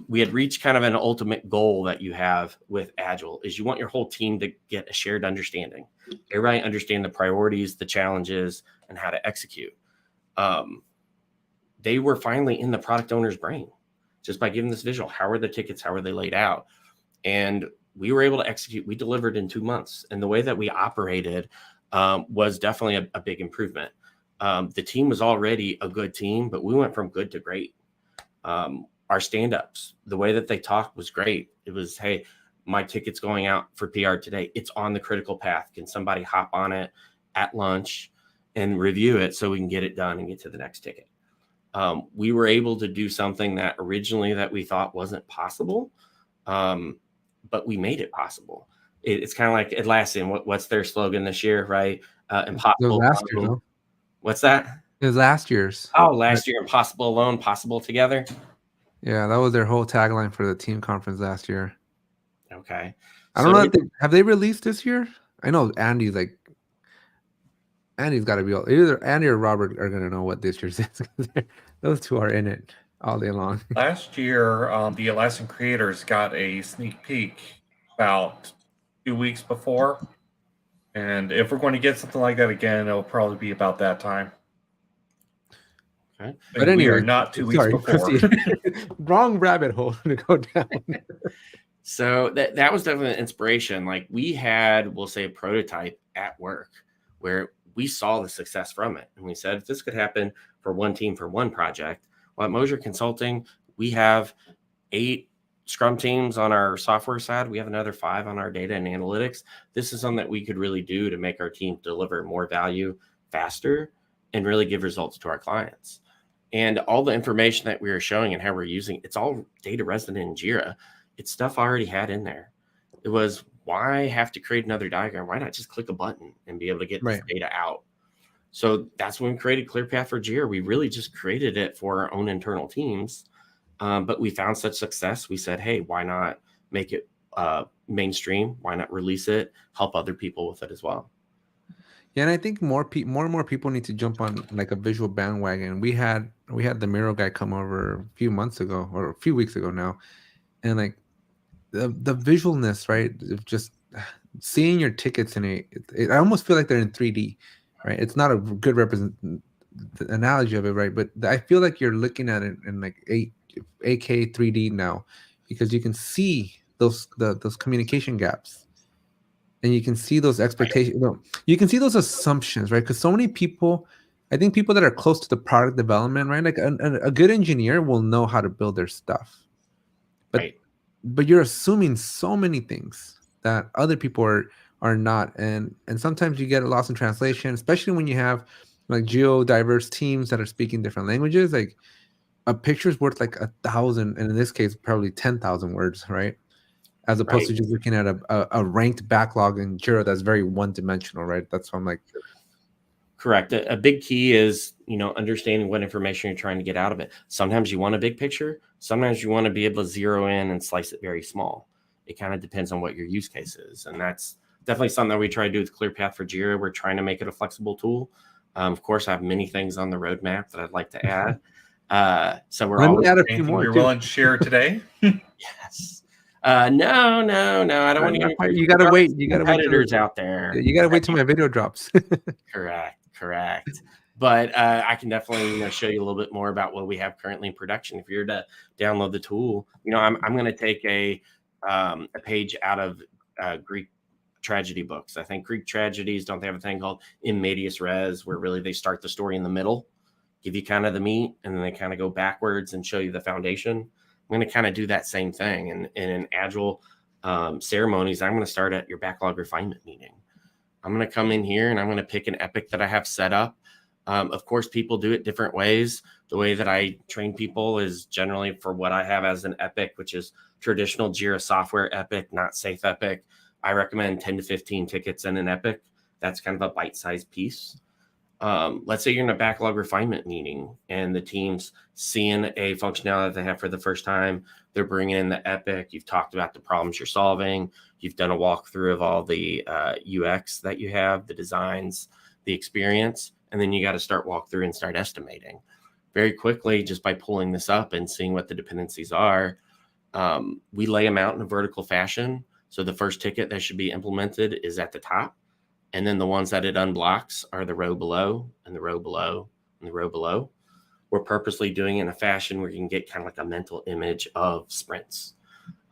we had reached kind of an ultimate goal that you have with Agile, is you want your whole team to get a shared understanding. Everybody understand the priorities, the challenges, and how to execute. They were finally in the product owner's brain just by giving this visual. How are the tickets? How are they laid out? And we were able to execute. We delivered in 2 months. And the way that we operated was definitely a big improvement. The team was already a good team, but we went from good to great. Our stand-ups, the way that they talked was great. It was, hey, my ticket's going out for PR today. It's on the critical path. Can somebody hop on it at lunch and review it so we can get it done and get to the next ticket? We were able to do something that originally that we thought wasn't possible, but we made it possible. It's kind of like Atlassian. What's their slogan this year, right? Impossible. Last year, though. What's that? It was last year's. Oh, last year. Impossible alone, possible together. Yeah, that was their whole tagline for the team conference last year. Okay. I don't know. Have they released this year? I know Andy's got to be either Andy or Robert are going to know what this year's is. Those two are in it all day long. Last year, the Atlassian creators got a sneak peek about 2 weeks before. And if we're going to get something like that again, it'll probably be about that time. Okay. But anyway, not 2 weeks before. Wrong rabbit hole to go down. So that was definitely an inspiration. Like we had, we'll say, a prototype at work where we saw the success from it. And we said, if this could happen for one team for one project, well, at Moser Consulting, we have 8 Scrum teams on our software side. We have another 5 on our data and analytics. This is something that we could really do to make our team deliver more value faster and really give results to our clients. And all the information that we were showing and how we're using, it's all data resident in Jira. It's stuff I already had in there. It was, why have to create another diagram? Why not just click a button and be able to get this data out? So that's when we created ClearPath for Jira. We really just created it for our own internal teams. But we found such success. We said, hey, why not make it mainstream? Why not release it? Help other people with it as well. Yeah, and I think more and more people need to jump on like a visual bandwagon. We had the Miro guy come over a few months ago or a few weeks ago now, and like the visualness, right? Of just seeing your tickets in I almost feel like they're in 3D, right? It's not a good analogy of it, right? But I feel like you're looking at it in like AK 3D now, because you can see those communication gaps. And you can see those expectations. You can see those assumptions, right? Because so many people, I think people that are close to the product development, right? Like a good engineer will know how to build their stuff, but you're assuming so many things that other people are not, and sometimes you get lost in translation, especially when you have like geo-diverse teams that are speaking different languages. Like a picture's worth like 1,000, and in this case, probably 10,000 words, right? As opposed to just looking at a ranked backlog in Jira that's very one-dimensional, right? That's why I'm like... Correct. A big key is, understanding what information you're trying to get out of it. Sometimes you want a big picture. Sometimes you want to be able to zero in and slice it very small. It kind of depends on what your use case is. And that's definitely something that we try to do with ClearPath for Jira. We're trying to make it a flexible tool. Of course, I have many things on the roadmap that I'd like to add. So we're Let always me add a few more. You're willing to share today? Yes. No. I don't want to. You gotta wait. You gotta wait. Competitors out there. You gotta wait till my video drops. Correct. But I can definitely show you a little bit more about what we have currently in production. If you're to download the tool, I'm going to take a page out of Greek tragedy books. I think Greek tragedies, don't they have a thing called in medias res, where really they start the story in the middle, give you kind of the meat, and then they kind of go backwards and show you the foundation. I'm going to kind of do that same thing. And in Agile ceremonies, I'm going to start at your backlog refinement meeting. I'm going to come in here and I'm going to pick an epic that I have set up. Of course, people do it different ways. The way that I train people is generally for what I have as an epic, which is traditional Jira software epic, not safe epic. I recommend 10 to 15 tickets in an epic. That's kind of a bite-sized piece. Let's say you're in a backlog refinement meeting and the team's seeing a functionality that they have for the first time. They're bringing in the epic. You've talked about the problems you're solving. You've done a walkthrough of all the UX that you have, the designs, the experience. And then you got to start walk through and start estimating very quickly just by pulling this up and seeing what the dependencies are. We lay them out in a vertical fashion. So the first ticket that should be implemented is at the top. And then the ones that it unblocks are the row below and the row below and the row below. We're purposely doing it in a fashion where you can get kind of like a mental image of sprints.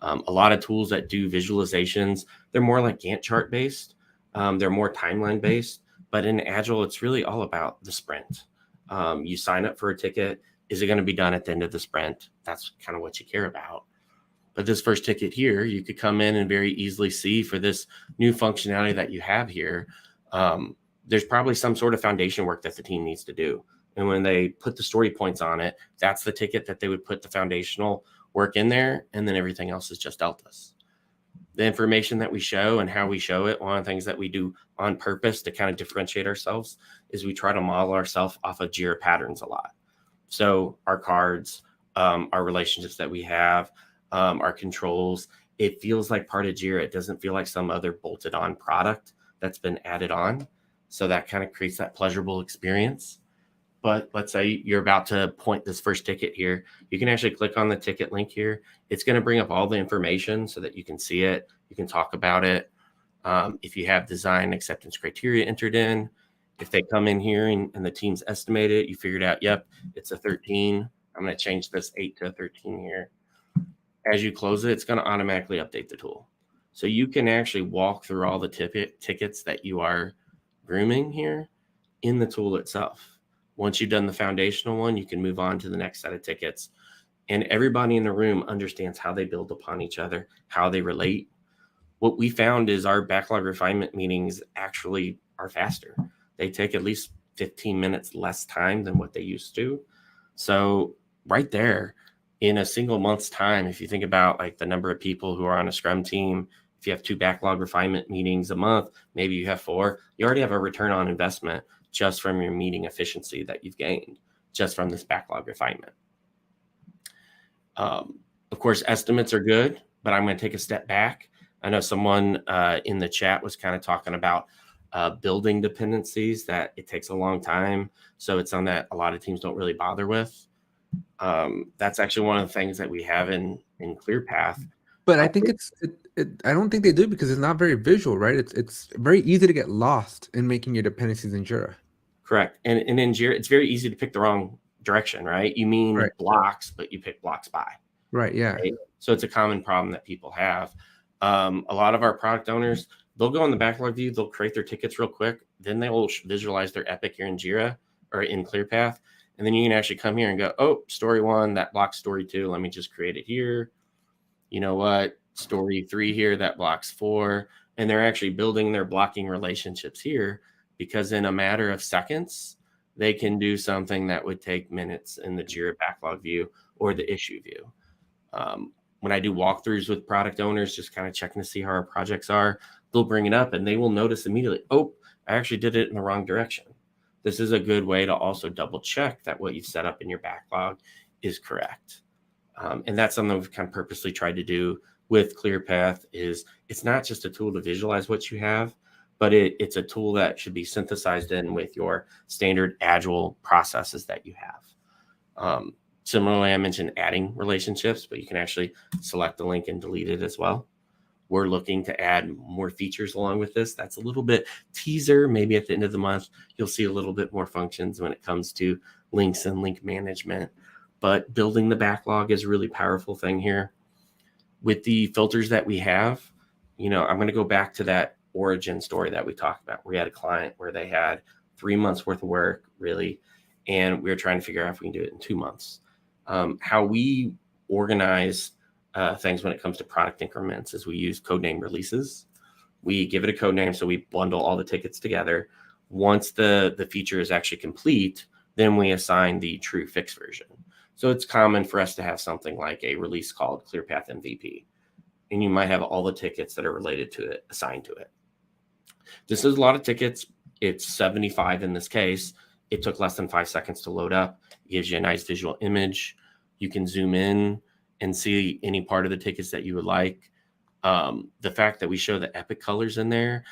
A lot of tools that do visualizations, they're more like Gantt chart based. They're more timeline based. But in Agile, it's really all about the sprint. You sign up for a ticket. Is it going to be done at the end of the sprint? That's kind of what you care about. But this first ticket here, you could come in and very easily see for this new functionality that you have here, there's probably some sort of foundation work that the team needs to do. And when they put the story points on it, that's the ticket that they would put the foundational work in there. And then everything else is just deltas. The information that we show and how we show it, one of the things that we do on purpose to kind of differentiate ourselves is we try to model ourselves off of Jira patterns a lot. So our cards, our relationships that we have, our controls, it feels like part of Jira. It doesn't feel like some other bolted on product that's been added on. So that kind of creates that pleasurable experience. But let's say you're about to point this first ticket here. You can actually click on the ticket link here. It's going to bring up all the information so that you can see it. You can talk about it. If you have design acceptance criteria entered in, if they come in here and the team's estimated, you figured out, yep, it's a 13. I'm going to change this 8 to a 13 here. As you close it, it's going to automatically update the tool. So you can actually walk through all the tickets that you are grooming here in the tool itself. Once you've done the foundational one, you can move on to the next set of tickets. And everybody in the room understands how they build upon each other, how they relate. What we found is our backlog refinement meetings actually are faster. They take at least 15 minutes less time than what they used to. So right there, in a single month's time, if you think about like the number of people who are on a Scrum team, if you have 2 backlog refinement meetings a month, maybe you have 4, you already have a return on investment just from your meeting efficiency that you've gained just from this backlog refinement. Of course, estimates are good, but I'm going to take a step back. I know someone in the chat was kind of talking about building dependencies, that it takes a long time. So it's something that a lot of teams don't really bother with. That's actually one of the things that we have in ClearPath. But I think I don't think they do because it's not very visual, right? It's very easy to get lost in making your dependencies in Jira. Correct. And in Jira, it's very easy to pick the wrong direction, right? You mean blocks, but you pick blocks by. Right, yeah. Right? So it's a common problem that people have. A lot of our product owners, they'll go in the backlog view, they'll create their tickets real quick, then they will visualize their epic here in Jira or in ClearPath. And then you can actually come here and go, oh, story 1, that blocks story 2. Let me just create it here. You know what? Story 3 here, that blocks 4. And they're actually building their blocking relationships here because in a matter of seconds, they can do something that would take minutes in the Jira backlog view or the issue view. When I do walkthroughs with product owners, just kind of checking to see how our projects are, they'll bring it up and they will notice immediately, oh, I actually did it in the wrong direction. This is a good way to also double check that what you've set up in your backlog is correct. And that's something we've kind of purposely tried to do with ClearPath is it's not just a tool to visualize what you have, but it's a tool that should be synthesized in with your standard agile processes that you have. Similarly, I mentioned adding relationships, but you can actually select the link and delete it as well. We're looking to add more features along with this. That's a little bit teaser. Maybe at the end of the month, you'll see a little bit more functions when it comes to links and link management. But building the backlog is a really powerful thing here. With the filters that we have, I'm going to go back to that origin story that we talked about. We had a client where they had 3 months worth of work, really, and we were trying to figure out if we can do it in 2 months. How we organize things when it comes to product increments is we use codename releases. We give it a code name, so we bundle all the tickets together. Once the feature is actually complete, then we assign the true fixed version. So it's common for us to have something like a release called ClearPath MVP, and you might have all the tickets that are related to it assigned to it. This is a lot of tickets. It's 75 in this case. It took less than 5 seconds to load up. It gives you a nice visual image. You can zoom in and see any part of the tickets that you would like. The fact that we show the epic colors in there,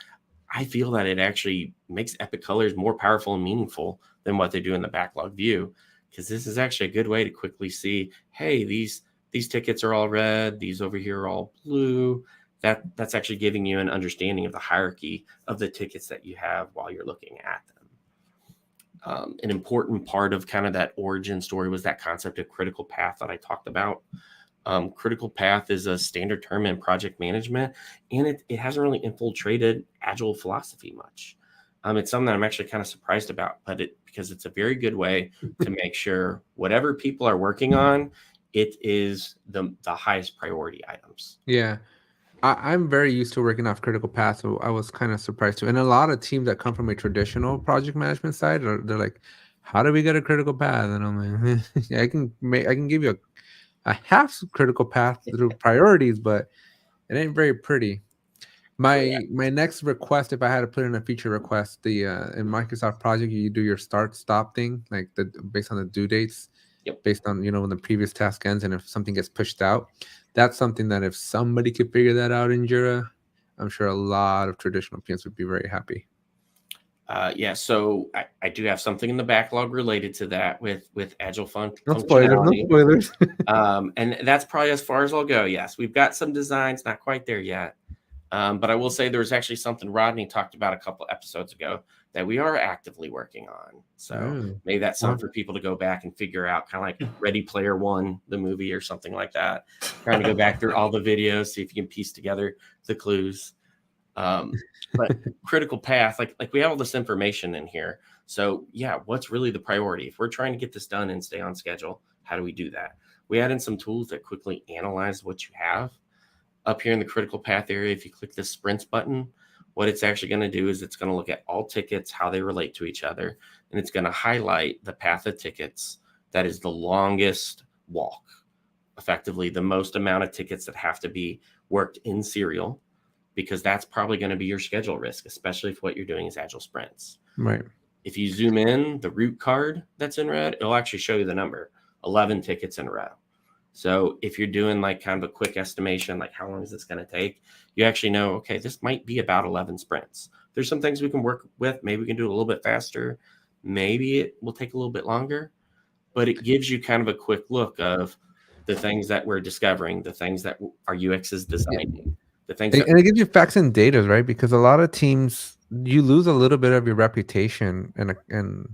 I feel that it actually makes epic colors more powerful and meaningful than what they do in the backlog view, because this is actually a good way to quickly see, hey, these tickets are all red, these over here are all blue. That's actually giving you an understanding of the hierarchy of the tickets that you have while you're looking at them. An important part of kind of that origin story was that concept of critical path that I talked about. Critical path is a standard term in project management, and it hasn't really infiltrated agile philosophy much. It's something that I'm actually kind of surprised about, because it's a very good way to make sure whatever people are working on, it is the highest priority items. Yeah. I'm very used to working off critical path, so I was kind of surprised too. And a lot of teams that come from a traditional project management side, they're like, "How do we get a critical path?" And I'm like, "I can give you a half critical path through priorities, but it ain't very pretty." My next request, if I had to put in a feature request, in Microsoft Project, you do your start stop thing, like based on the due dates, based on when the previous task ends, and if something gets pushed out. That's something that if somebody could figure that out in Jira, I'm sure a lot of traditional PMs would be very happy. So I do have something in the backlog related to that with Agile No spoilers. And that's probably as far as I'll go. Yes, we've got some designs, not quite there yet. But I will say there was actually something Rodney talked about a couple episodes ago that we are actively working on. So maybe that's something for people to go back and figure out, kind of like Ready Player One, the movie, or something like that. Trying to go back through all the videos, see if you can piece together the clues. But critical path, like we have all this information in here. So yeah, what's really the priority? If we're trying to get this done and stay on schedule, how do we do that? We add in some tools that quickly analyze what you have. Up here in the critical path area, if you click the sprints button, what it's actually going to do is it's going to look at all tickets, how they relate to each other, and it's going to highlight the path of tickets that is the longest walk, effectively the most amount of tickets that have to be worked in serial, because that's probably going to be your schedule risk, especially if what you're doing is agile sprints. Right. If you zoom in, the root card that's in red, it'll actually show you the number, 11 tickets in a row. So if you're doing like kind of a quick estimation, like how long is this going to take, you actually know, okay, this might be about 11 sprints. There's some things we can work with. Maybe we can do it a little bit faster. Maybe it will take a little bit longer, but it gives you kind of a quick look of the things that we're discovering, the things that our UX is designing, the things. And it gives you facts and data, right? Because a lot of teams, you lose a little bit of your reputation and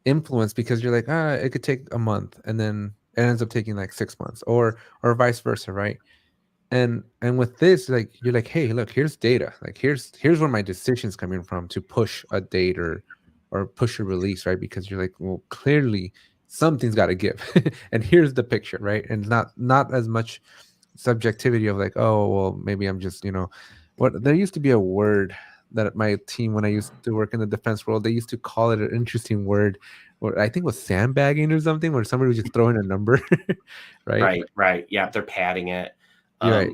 influence because you're like, it could take a month, and then it ends up taking like 6 months, or vice versa, right? And with this, like, you're like, hey, look, here's data. Like, here's where my decision's coming from to push a date or push a release, right? Because you're like, well, clearly something's got to give, and here's the picture, right? And not as much subjectivity of like, oh, well, maybe I'm just, what there used to be a word that at my team, when I used to work in the defense world, they used to call it an interesting word, or I think it was sandbagging or something, where somebody was just throwing a number, right? Right. Yeah, they're padding it. Right.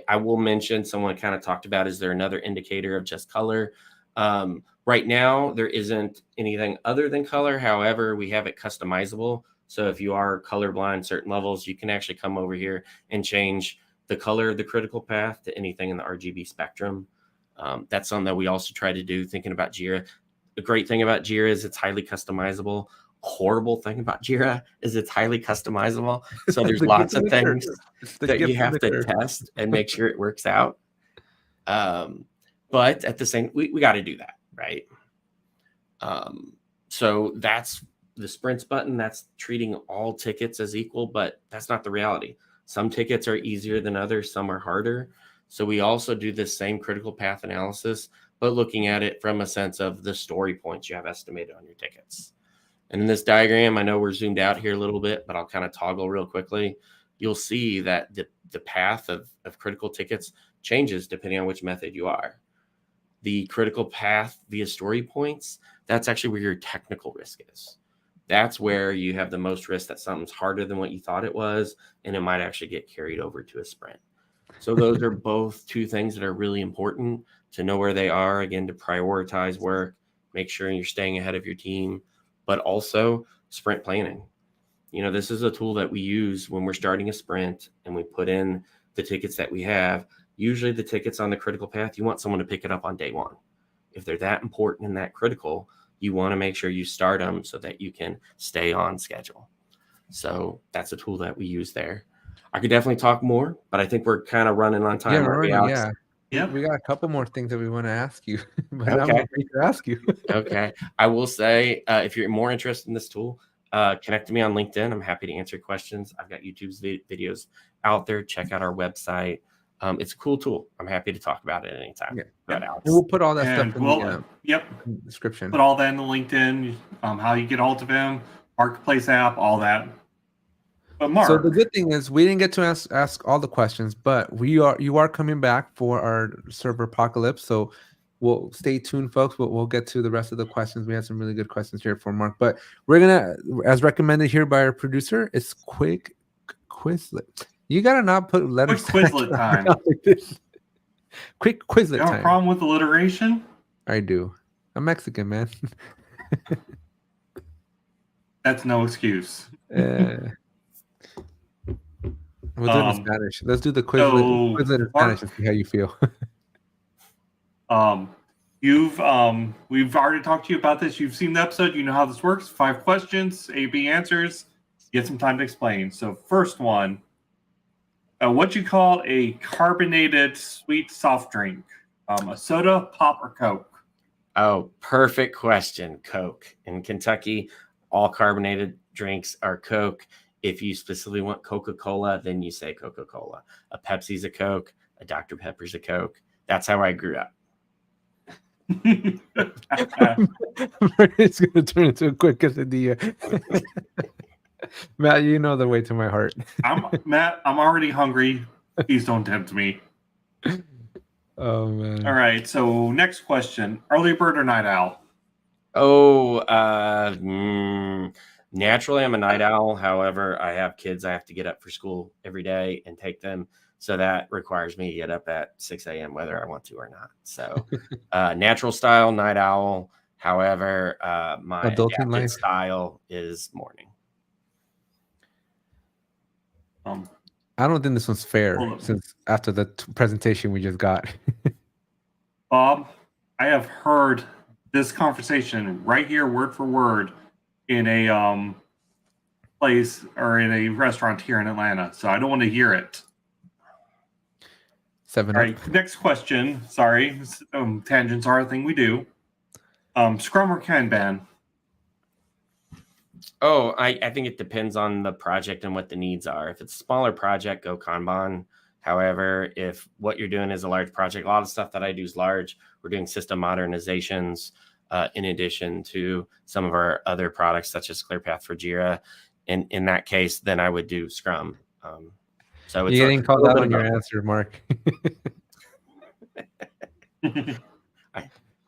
I will mention, someone kind of talked about, is there another indicator of just color? Right now, there isn't anything other than color. However, we have it customizable. So if you are colorblind certain levels, you can actually come over here and change the color of the critical path to anything in the RGB spectrum. That's something that we also try to do thinking about Jira. The great thing about Jira is it's highly customizable. Horrible thing about Jira is it's highly customizable. So there's lots of things that you have to test and make sure it works out. But at the same, we got to do that, right? So that's the sprints button. That's treating all tickets as equal, but that's not the reality. Some tickets are easier than others. Some are harder. So we also do this same critical path analysis, but looking at it from a sense of the story points you have estimated on your tickets. And in this diagram, I know we're zoomed out here a little bit, but I'll kind of toggle real quickly. You'll see that the path of critical tickets changes depending on which method you are. The critical path via story points, that's actually where your technical risk is. That's where you have the most risk that something's harder than what you thought it was, and it might actually get carried over to a sprint. So those are both two things that are really important to know where they are, again, to prioritize work, make sure you're staying ahead of your team, but also sprint planning. This is a tool that we use when we're starting a sprint and we put in the tickets that we have. Usually the tickets on the critical path, you want someone to pick it up on day one. If they're that important and that critical, you want to make sure you start them so that you can stay on schedule. So that's a tool that we use there. I could definitely talk more, but I think we're kind of running on time. Yeah. We got a couple more things that we want to ask you, but okay. I'm ready to ask you. Okay. I will say, if you're more interested in this tool, connect to me on LinkedIn. I'm happy to answer questions. I've got YouTube's videos out there. Check out our website. It's a cool tool. I'm happy to talk about it at any time. Yeah. We'll put all that stuff in the description. Put all that in the LinkedIn, how you get hold of him, Marketplace app, all that. But Mark, so the good thing is we didn't get to ask all the questions, but you are coming back for our server apocalypse. So we'll stay tuned, folks. We'll get to the rest of the questions. We had some really good questions here for Mark, but we're gonna, as recommended here by our producer, it's quick Quizlet. You gotta not put letters. Quick Quizlet time. Quick Quizlet time. You have a problem with alliteration? I do. I'm Mexican, man. That's no excuse. We'll do it in Spanish. Let's do the Quizlet in Spanish and see how you feel. We've already talked to you about this. You've seen the episode. You know how this works. 5 questions, A, B answers. Get some time to explain. So first one, what you call a carbonated sweet soft drink? A soda, pop, or Coke? Oh, perfect question. Coke. In Kentucky, all carbonated drinks are Coke. If you specifically want Coca-Cola, then you say Coca-Cola. A Pepsi's a Coke. A Dr. Pepper's a Coke. That's how I grew up. It's going to turn into a quick quesadilla. Matt, you know the way to my heart. Matt, I'm already hungry. Please don't tempt me. Oh, man. All right, so next question. Early bird or night owl? Naturally, I'm a night owl. However, I have kids. I have to get up for school every day and take them. So that requires me to get up at 6 a.m. whether I want to or not. So natural style, night owl. However, my adapted style is morning. I don't think this one's fair since after the presentation we just got. Bob, I have heard this conversation right here, word for word, in a place or in a restaurant here in Atlanta. So I don't want to hear it. 7. All right, next question. Sorry, tangents are a thing we do. Scrum or Kanban? Oh, I think it depends on the project and what the needs are. If it's a smaller project, go Kanban. However, if what you're doing is a large project, a lot of stuff that I do is large. We're doing system modernizations in addition to some of our other products, such as ClearPath for Jira. And in that case, then I would do Scrum. So it's you getting called out on your answer, Mark.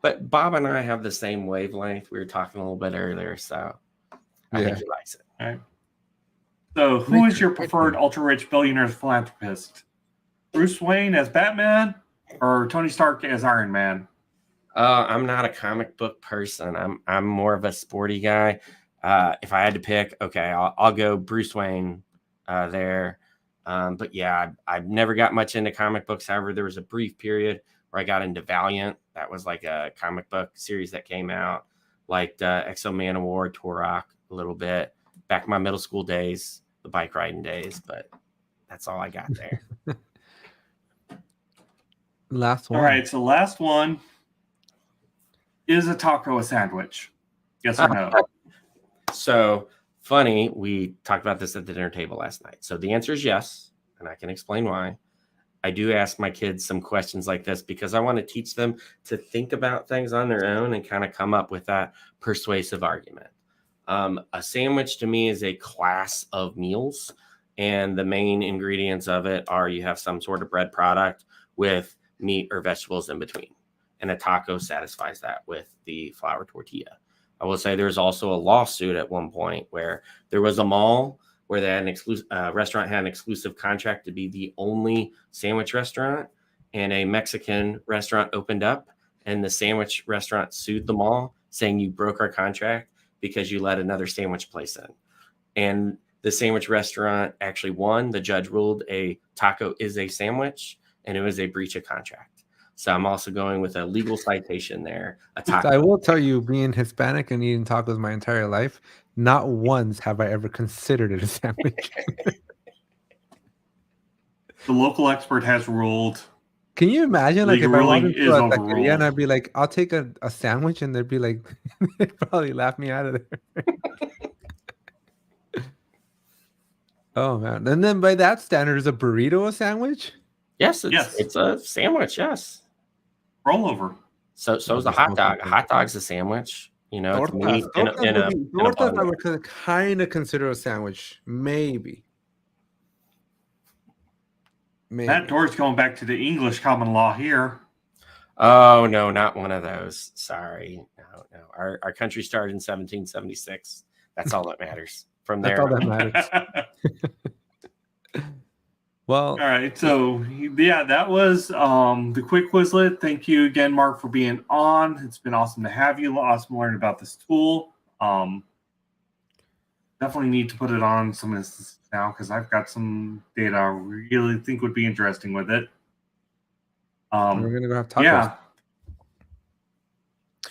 But Bob and I have the same wavelength. We were talking a little bit earlier, so I think he likes it. All right. So who is your preferred ultra-rich billionaire philanthropist? Bruce Wayne as Batman or Tony Stark as Iron Man? I'm not a comic book person. I'm more of a sporty guy. If I had to pick, okay, I'll go Bruce Wayne there. But yeah, I've never got much into comic books. However, there was a brief period where I got into Valiant. That was like a comic book series that came out. Liked Exo Man of War, Turok a little bit. Back in my middle school days, the bike riding days, but that's all I got there. Last one. All right, so last one. Is a taco a sandwich? Yes or no? So funny, we talked about this at the dinner table last night. So the answer is yes, and I can explain why. I do ask my kids some questions like this because I want to teach them to think about things on their own and kind of come up with that persuasive argument. A sandwich to me is a class of meals, and the main ingredients of it are you have some sort of bread product with meat or vegetables in between. And a taco satisfies that with the flour tortilla. I will say there's also a lawsuit at one point where there was a mall where they had an exclusive restaurant had an exclusive contract to be the only sandwich restaurant, and a Mexican restaurant opened up, and the sandwich restaurant sued the mall, saying you broke our contract because you let another sandwich place in. And the sandwich restaurant actually won. The judge ruled a taco is a sandwich, and it was a breach of contract. So I'm also going with a legal citation there. A taco. I will tell you, being Hispanic and eating tacos my entire life, not once have I ever considered it a sandwich. The local expert has ruled. Can you imagine, like, if I wanted to a taqueria overruled. and I'd be like, I'll take a sandwich, and they'd be like, they'd probably laugh me out of there. Oh, man. And then by that standard, is a burrito a sandwich? Yes, it's a sandwich, yes. Rollover. So is a hot dog. A hot dog's a sandwich. You know, it's meat in a Tortas I would kind of consider a sandwich. Maybe. That door's going back to the English common law here. Oh, no, not one of those. Sorry. No. Our country started in 1776. That's all that matters. From there. That's all that matters. Well, all right. So, yeah, that was the quick Quizlet. Thank you again, Mark, for being on. It's been awesome to have you. Awesome to learn about this tool. Definitely need to put it on some instances now because I've got some data I really think would be interesting with it. we're going to go have tacos. Yeah.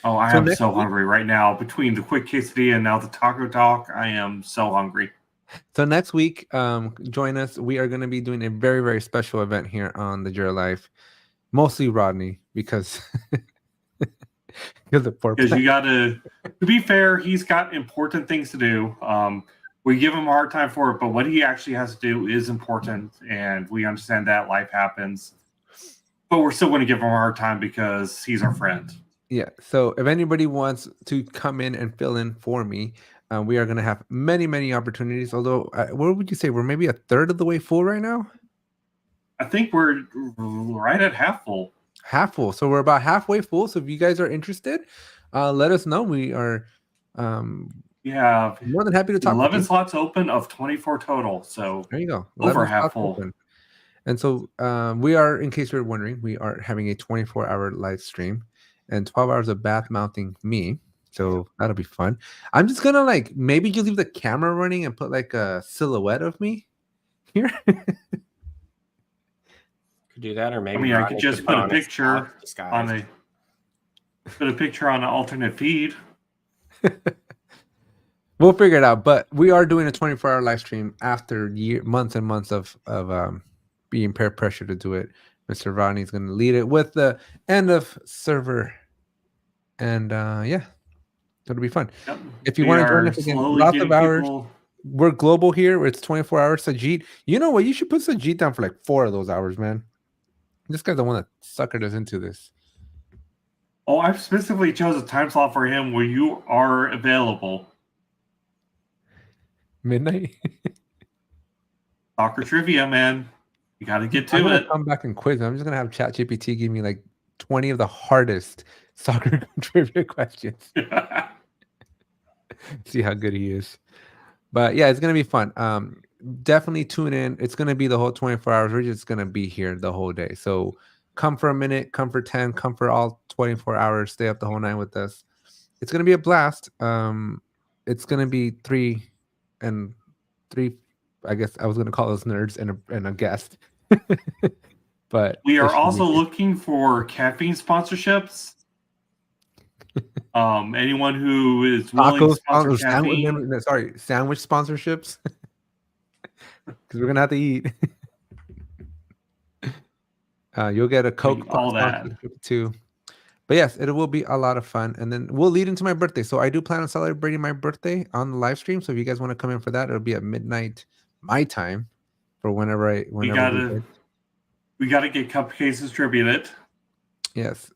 Oh, I am so hungry right now. Between the quick quesadilla and now the taco talk, I am so hungry. So next week, join us. We are going to be doing a very, very special event here on the Jira Life. Mostly Rodney, because because you got to be fair, he's got important things to do. We give him a hard time for it, but what he actually has to do is important, and we understand that life happens. But we're still going to give him a hard time because he's our friend. Yeah. So if anybody wants to come in and fill in for me, we are going to have many, many opportunities. Although, what would you say? We're maybe a third of the way full right now? I think we're right at half full. Half full. So we're about halfway full. So if you guys are interested, let us know. We are more than happy to talk. 11 slots open of 24 total. So there you go. Over half full. Open. And so we are, in case you're wondering, we are having a 24-hour live stream and 12 hours of bath mounting me. So that'll be fun. I'm just going to maybe just leave the camera running and put a silhouette of me here. Could do that, or maybe I could just put a picture on an alternate feed. We'll figure it out, but we are doing a 24-hour live stream after months and months of being peer pressure to do it. Mr. Rodney is going to lead it with the end of server, and it'll be fun. Yep. If you want to join us again, lots of hours. We're global here. It's 24 hours. Sajid, you know what? You should put Sajid down for 4 of those hours, man. This guy's the one that suckered us into this. Oh, I specifically chose a time slot for him where you are available. Midnight? Soccer trivia, man. You got to get to I'm gonna it. Come back and quiz. I'm just going to have ChatGPT give me 20 of the hardest soccer trivia questions. See how good he is. But yeah, it's going to be fun. Definitely tune in. It's going to be the whole 24 hours. We're just going to be here the whole day. So come for a minute, come for 10, come for all 24 hours. Stay up the whole night with us. It's going to be a blast. It's going to be 3 I guess I was going to call us nerds and a guest. But we are also looking for caffeine sponsorships. Anyone who is willing to sponsor caffeine. Sandwich sponsorships. Because we're gonna have to eat. You'll get a Coke all that too. But yes, it will be a lot of fun, and then we'll lead into my birthday. So I do plan on celebrating my birthday on the live stream. So if you guys want to come in for that, it'll be at midnight my time, for whenever we gotta get cupcakes distributed. Yes.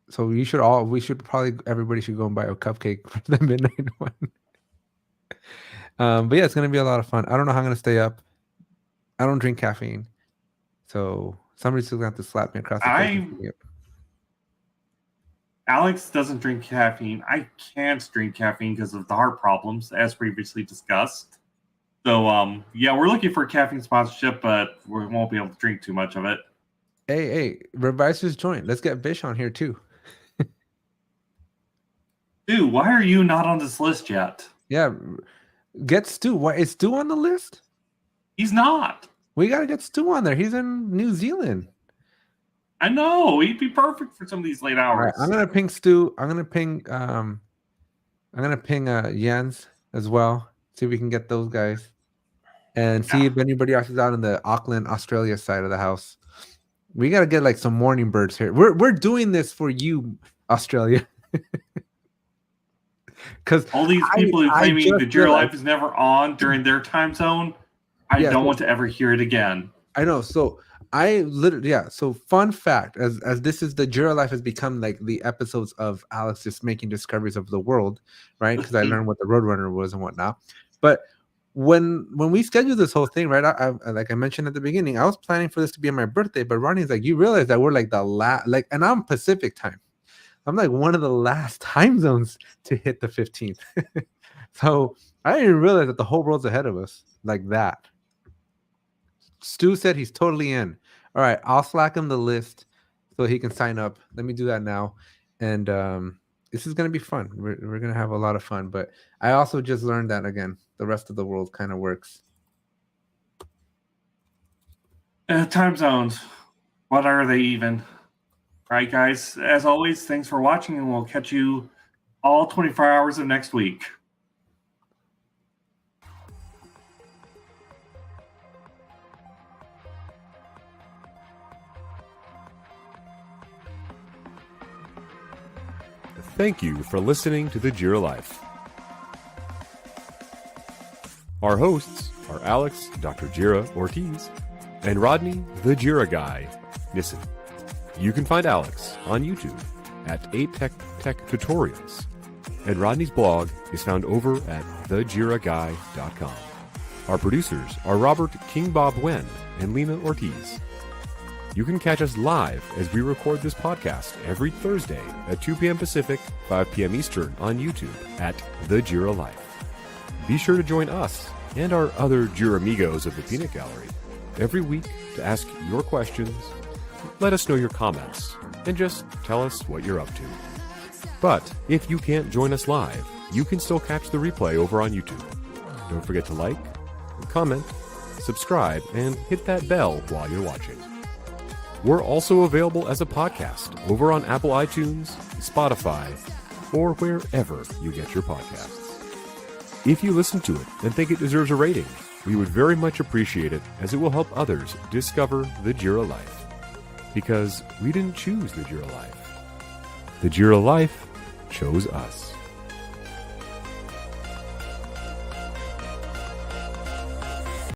So everybody should go and buy a cupcake for the midnight one. But yeah, it's gonna be a lot of fun. I don't know how I'm gonna stay up. I don't drink caffeine, so somebody's still gonna have to slap me across the face. Alex doesn't drink caffeine. I can't drink caffeine because of the heart problems, as previously discussed. So yeah, we're looking for a caffeine sponsorship, but we won't be able to drink too much of it. Hey, Revise just joined. Let's get Bish on here too. Dude, why are you not on this list yet? Yeah, get Stu. Why is Stu on the list? He's not. We gotta get Stu on there. He's in New Zealand. I know. He'd be perfect for some of these late hours. All right, I'm gonna ping Stu. I'm gonna ping Jens as well. See if we can get those guys. And see if anybody else is out in the Auckland, Australia side of the house. We gotta get like some morning birds here. We're doing this for you, Australia. Because all these people who claiming the Jira Life is never on during their time zone, I don't want to ever hear it again. I know. So So fun fact, as this is the Jira Life has become like the episodes of Alex just making discoveries of the world, right? Because I learned what the Roadrunner was and whatnot. But when we scheduled this whole thing, right? I like I mentioned at the beginning, I was planning for this to be on my birthday, but Ronnie's like, you realize that we're like the last, like, and I'm Pacific time. I'm like one of the last time zones to hit the 15th. So I didn't realize that the whole world's ahead of us like that. Stu said he's totally in. All right, I'll slack him the list so he can sign up. Let me do that now. And this is going to be fun. We're going to have a lot of fun. But I also just learned that, again, the rest of the world kind of works. Time zones. What are they even? All right, guys. As always, thanks for watching, and we'll catch you all 24 hours of next week. Thank you for listening to the Jira Life. Our hosts are Alex, Dr. Jira Ortiz, and Rodney, the Jira Guy, Nissen. You can find Alex on YouTube at 8Tech Tutorials, and Rodney's blog is found over at thejiraguy.com. Our producers are Robert King Bob Wen and Lena Ortiz. You can catch us live as we record this podcast every Thursday at 2 p.m. Pacific, 5 p.m. Eastern on YouTube at The Jira Life. Be sure to join us and our other Jira amigos of the Peanut Gallery every week to ask your questions, let us know your comments, and just tell us what you're up to. But if you can't join us live, you can still catch the replay over on YouTube. Don't forget to like, comment, subscribe, and hit that bell while you're watching. We're also available as a podcast over on Apple iTunes, Spotify, or wherever you get your podcasts. If you listen to it and think it deserves a rating, we would very much appreciate it, as it will help others discover the Jira Life. Because we didn't choose the Jira Life. The Jira Life chose us.